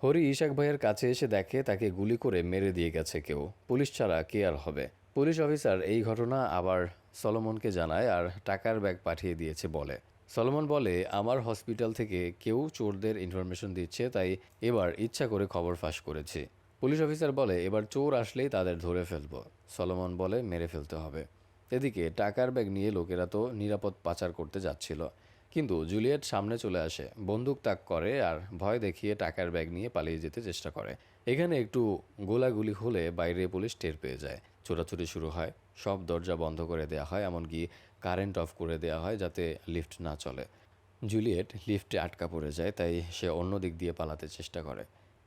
হরি ইশাক ভাইয়ের কাছে এসে দেখে তাকে গুলি করে মেরে দিয়ে গেছে কেউ। পুলিশ ছাড়া কে আর হবে? পুলিশ অফিসার এই ঘটনা আবার সলোমনকে জানায় আর টাকার ব্যাগ পাঠিয়ে দিয়েছে বলে। সলোমন বলে, আমার হসপিটাল থেকে কেউ চোরদের ইনফরমেশন দিচ্ছে, তাই এবার ইচ্ছা করে খবর ফাঁস করেছি। পুলিশ অফিসার বলে, এবার চোর আসলেই তাদের ধরে ফেলবো। সলোমন বলে, মেরে ফেলতে হবে। এদিকে টাকার ব্যাগ নিয়ে লোকেরা তো নিরাপদ পাচার করতে যাচ্ছিল, কিন্তু জুলিয়েট সামনে চলে আসে, বন্দুক তাক করে আর ভয় দেখিয়ে টাকার ব্যাগ নিয়ে পালিয়ে যেতে চেষ্টা করে। এখানে একটু গোলাগুলি হলে বাইরে পুলিশ টের পেয়ে যায়। ছোটাছুটি শুরু হয়, সব দরজা বন্ধ করে দেওয়া হয়, এমনকি কারেন্ট অফ করে দেওয়া হয় যাতে লিফট না চলে। জুলিয়েট লিফটে আটকা পড়ে যায়, তাই সে অন্য দিক দিয়ে পালাতে চেষ্টা করে।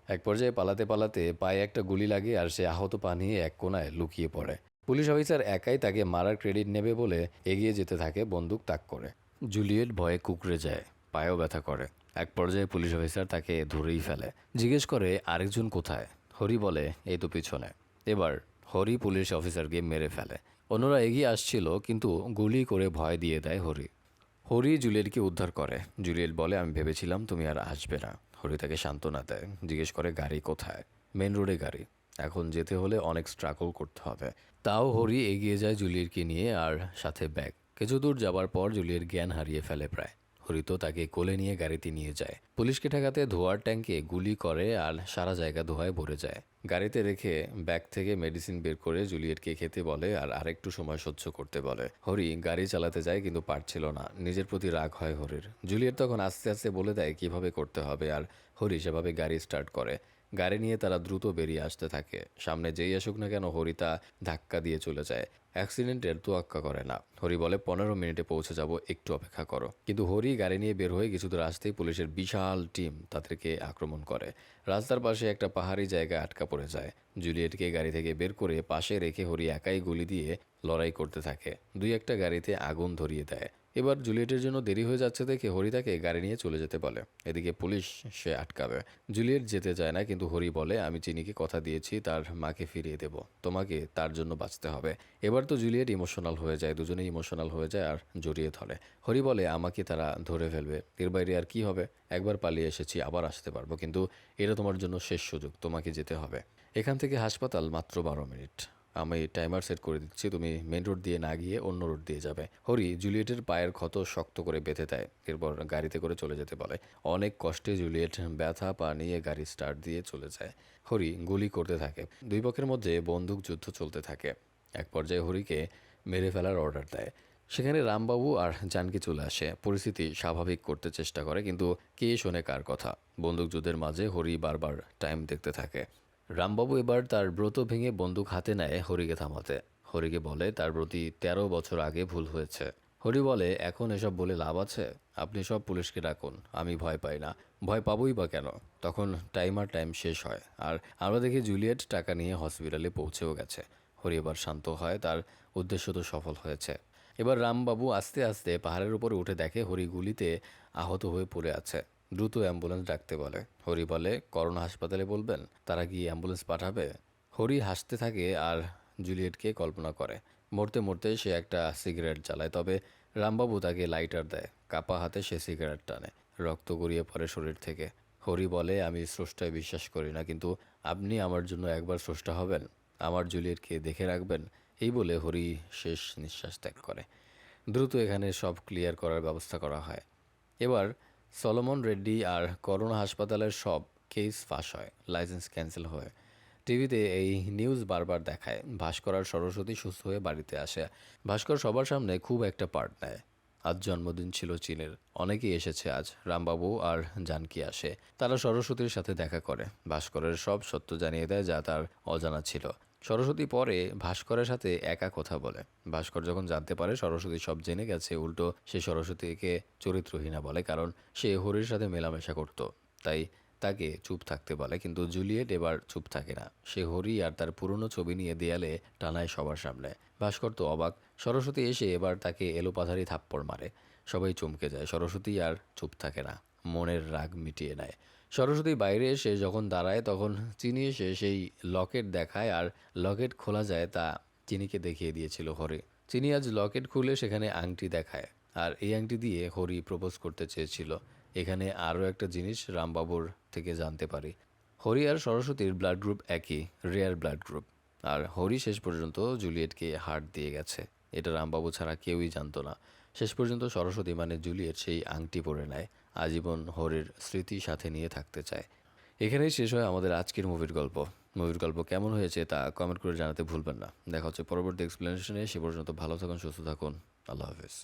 এক পর্যায়ে পালাতে পালাতে পায়ে একটা গুলি লাগে আর সে আহত পা নিয়ে এক কোণায় লুকিয়ে পড়ে। পুলিশ অফিসার একাই তাকে মারার ক্রেডিট নেবে বলে এগিয়ে যেতে থাকে বন্দুক তাক করে। জুলিয়েট ভয়ে কুঁকড়ে যায়, পায়েও ব্যথা করে। এক পর্যায়ে পুলিশ অফিসার তাকে ধরেই ফেলে, জিজ্ঞেস করে আরেকজন কোথায়। হরি বলে এই তো পিছনে। এবার হরি পুলিশ অফিসারকে মেরে ফেলে। অন্যরা এগিয়ে আসছিল কিন্তু গুলি করে ভয় দিয়ে দেয় হরি। হরি জুলিয়েটকে উদ্ধার করে। জুলিয়েট বলে আমি ভেবেছিলাম তুমি আর আসবে না। হরি তাকে সান্ত্বনা দেয়, জিজ্ঞেস করে গাড়ি কোথায়। মেন রোডে গাড়ি, এখন যেতে হলে অনেক স্ট্রাগল করতে হবে। তাও হরি এগিয়ে যায় জুলিয়েটকে নিয়ে আর সাথে ব্যাগ। কিছু দূর যাবার পর জুলিয়েট জ্ঞান হারিয়ে ফেলে প্রায়। হরি তো তাকে কোলে নিয়ে গাড়িতে নিয়ে যায়। পুলিশকে ঠেকাতে ধোঁয়ার ট্যাঙ্কে গুলি করে আর সারা জায়গা ধোঁয়ায় ভরে যায়। গাড়িতে রেখে ব্যাগ থেকে মেডিসিন বের করে জুলিয়েটকে খেতে বলে আর আরেকটু সময় সহ্য করতে বলে। হরি গাড়ি চালাতে যায় কিন্তু পারছিল না। নিজের প্রতি রাগ হয় হরির। জুলিয়েট তখন আস্তে আস্তে বলে দেয় কিভাবে করতে হবে আর হরি সেভাবে গাড়ি স্টার্ট করে। গাড়ি নিয়ে তারা দ্রুত বেরিয়ে আসতে থাকে। সামনে যেই আসুক না কেন হরি তা ধাক্কা দিয়ে চলে যায়। অ্যাক্সিডেন্টের তোয়াক্কা করে না। হরি বলে 15 মিনিটে পৌঁছে যাব, একটু অপেক্ষা করো। কিন্তু হরি গাড়ি নিয়ে বের হয়ে কিছু দূর আসতেই পুলিশের বিশাল টিম তাদেরকে আক্রমণ করে। রাস্তার পাশে একটা পাহাড়ি জায়গায় আটকা পড়ে যায়। জুলিয়েটকে গাড়ি থেকে বের করে পাশে রেখে হরি একাই গুলি দিয়ে লড়াই করতে থাকে। দুই একটা গাড়িতে আগুন ধরিয়ে দেয়। এবার জুলিয়েটের জন্য দেরি হয়ে যাচ্ছে দেখে হরি তাকে গাড়ি নিয়ে চলে যেতে বলে। এদিকে পুলিশ সে আটকাবে। জুলিয়েট যেতে চায় না কিন্তু হরি বলে আমি চিনিকে কথা দিয়েছি তার মাকে ফিরিয়ে দেব, তোমাকে তার জন্য বাঁচতে হবে। এবার তো জুলিয়েট ইমোশনাল হয়ে যায়, দুজনেই ইমোশনাল হয়ে যায় আর জড়িয়ে ধরে। হরি বলে আমাকে তারা ধরে ফেলবে, এর বাইরে আর কি হবে। একবার পালিয়ে এসেছি, আবার আসতে পারবো, কিন্তু এটা তোমার জন্য শেষ সুযোগ, তোমাকে যেতে হবে। এখান থেকে হাসপাতাল মাত্র 12 মিনিট। আমি টাইমার সেট করে দিচ্ছি, তুমি মেন রোড দিয়ে না গিয়ে অন্য রোড দিয়ে যাবে। হরি জুলিয়েটের পায়ের ক্ষত শক্ত করে বেঁধে দেয়, এরপর গাড়িতে করে চলে যেতে বলে। অনেক কষ্টে জুলিয়েট ব্যথা পা নিয়ে গাড়ি স্টার্ট দিয়ে চলে যায়। হরি গুলি করতে থাকে। দুই পক্ষের মধ্যে বন্দুক যুদ্ধ চলতে থাকে। এক পর্যায়ে হরিকে মেরে ফেলার অর্ডার দেয়। সেখানে রামবাবু আর জানকি চলে আসে, পরিস্থিতি স্বাভাবিক করতে চেষ্টা করে কিন্তু কে শোনে কার কথা। বন্দুকযুদ্ধের মাঝে হরি বারবার টাইম দেখতে থাকে। রামবাবু এবার তার ব্রত ভেঙে বন্দুক হাতে নেয় হরিকে থামাতে। হরিকে বলে তার প্রতি 13 বছর আগে ভুল হয়েছে। হরি বলে এখন এসব বলে লাভ আছে, আপনি সব পুলিশকে ডাকুন, আমি ভয় পাই না। ভয় পাবই বা কেন। তখন টাইম শেষ হয় আর আমরা দেখি জুলিয়েট টাকা নিয়ে হসপিটালে পৌঁছেও গেছে। হরি এবার শান্ত হয়, তার উদ্দেশ্য তো সফল হয়েছে। এবার রামবাবু আস্তে আস্তে পাহাড়ের উপরে উঠে দেখে হরি গুলিতে আহত হয়ে পড়ে আছে। দ্রুত অ্যাম্বুলেন্স ডাকতে বলে। হরি বলে করোনা হাসপাতালে বলবেন, তারা গিয়ে অ্যাম্বুলেন্স পাঠাবে। হরি হাসতে থাকে আর জুলিয়েটকে কল্পনা করে। মরতে মরতে সে একটা সিগারেট জ্বালায়, তবে রামবাবু তাকে লাইটার দেয়। কাপা হাতে সে সিগারেট টানে, রক্ত গড়িয়ে পড়ে শরীর থেকে। হরি বলে আমি স্রষ্টায় বিশ্বাস করি না, কিন্তু আপনি আমার জন্য একবার স্রষ্টা হবেন, আমার জুলিয়েটকে দেখে রাখবেন। এই বলে হরি শেষ নিঃশ্বাস ত্যাগ করে। দ্রুত এখানে সব ক্লিয়ার করার ব্যবস্থা করা হয়। এবার সলোমন রেড্ডি আর করোনা হাসপাতালের সব কেস ফাঁস হয়, লাইসেন্স ক্যান্সেল হয়। টিভিতে এই নিউজ বারবার দেখায় ভাস্কর আর সরস্বতী সুস্থ হয়ে বাড়িতে আসে। ভাস্কর সবার সামনে খুব একটা পার্ট নেয়। আজ জন্মদিন ছিল চীনের, অনেকেই এসেছে আজ। রামবাবু আর জানকি আসে, তারা সরস্বতীর সাথে দেখা করে। ভাস্করের সব সত্য জানিয়ে দেয় যা তার অজানা ছিল। সরস্বতী পরে ভাস্করের সাথে একা কথা বলে। ভাস্কর যখন জানতে পারে সরস্বতী সব জেনে গেছে, উল্টো সে সরস্বতীকে চরিত্রহীনা বলে, কারণ সে হরির সাথে মেলামেশা করত, তাই তাকে চুপ থাকতে বলে। কিন্তু জুলিয়েট এবার চুপ থাকে না, সে হরি আর তার পুরনো ছবি নিয়ে দেয়ালে টানায় সবার সামনে। ভাস্কর তো অবাক। সরস্বতী এসে এবার তাকে এলোপাথারি থাপ্পড় মারে। সবাই চমকে যায়। সরস্বতী আর চুপ থাকে না, মনের রাগ মিটিয়ে নেয়। সরস্বতী বাইরে এসে যখন দাঁড়ায় তখন চিনি এসে সেই লকেট দেখায় আর লকেট খোলা যায় তা চিনিকে দেখিয়ে দিয়েছিল হরি। চিনি আজ লকেট খুলে সেখানে আংটি দেখায় আর এই আংটি দিয়ে হরি প্রপোজ করতে চেয়েছিল। এখানে আরও একটা জিনিস রামবাবুর থেকে জানতে পারি, হরি আর সরস্বতীর ব্লাড গ্রুপ একই, রেয়ার ব্লাড গ্রুপ। আর হরি শেষ পর্যন্ত জুলিয়েটকে হার্ট দিয়ে গেছে, এটা রামবাবু ছাড়া কেউই জানতো না। শেষ পর্যন্ত সরস্বতী মানে জুলিয়েট সেই আংটি পরে নেয়, আজীবন হরির স্মৃতি সাথে নিয়ে থাকতে চায়। এখানেই শেষ হয় আমাদের আজকের মুভির গল্প। মুভির গল্প কেমন হয়েছে তা কমেন্ট করে জানাতে ভুলবেন না। দেখা হচ্ছে পরবর্তী এক্সপ্লেনেশনে। সে পর্যন্ত ভালো থাকুন, সুস্থ থাকুন, আল্লাহ হাফেজ।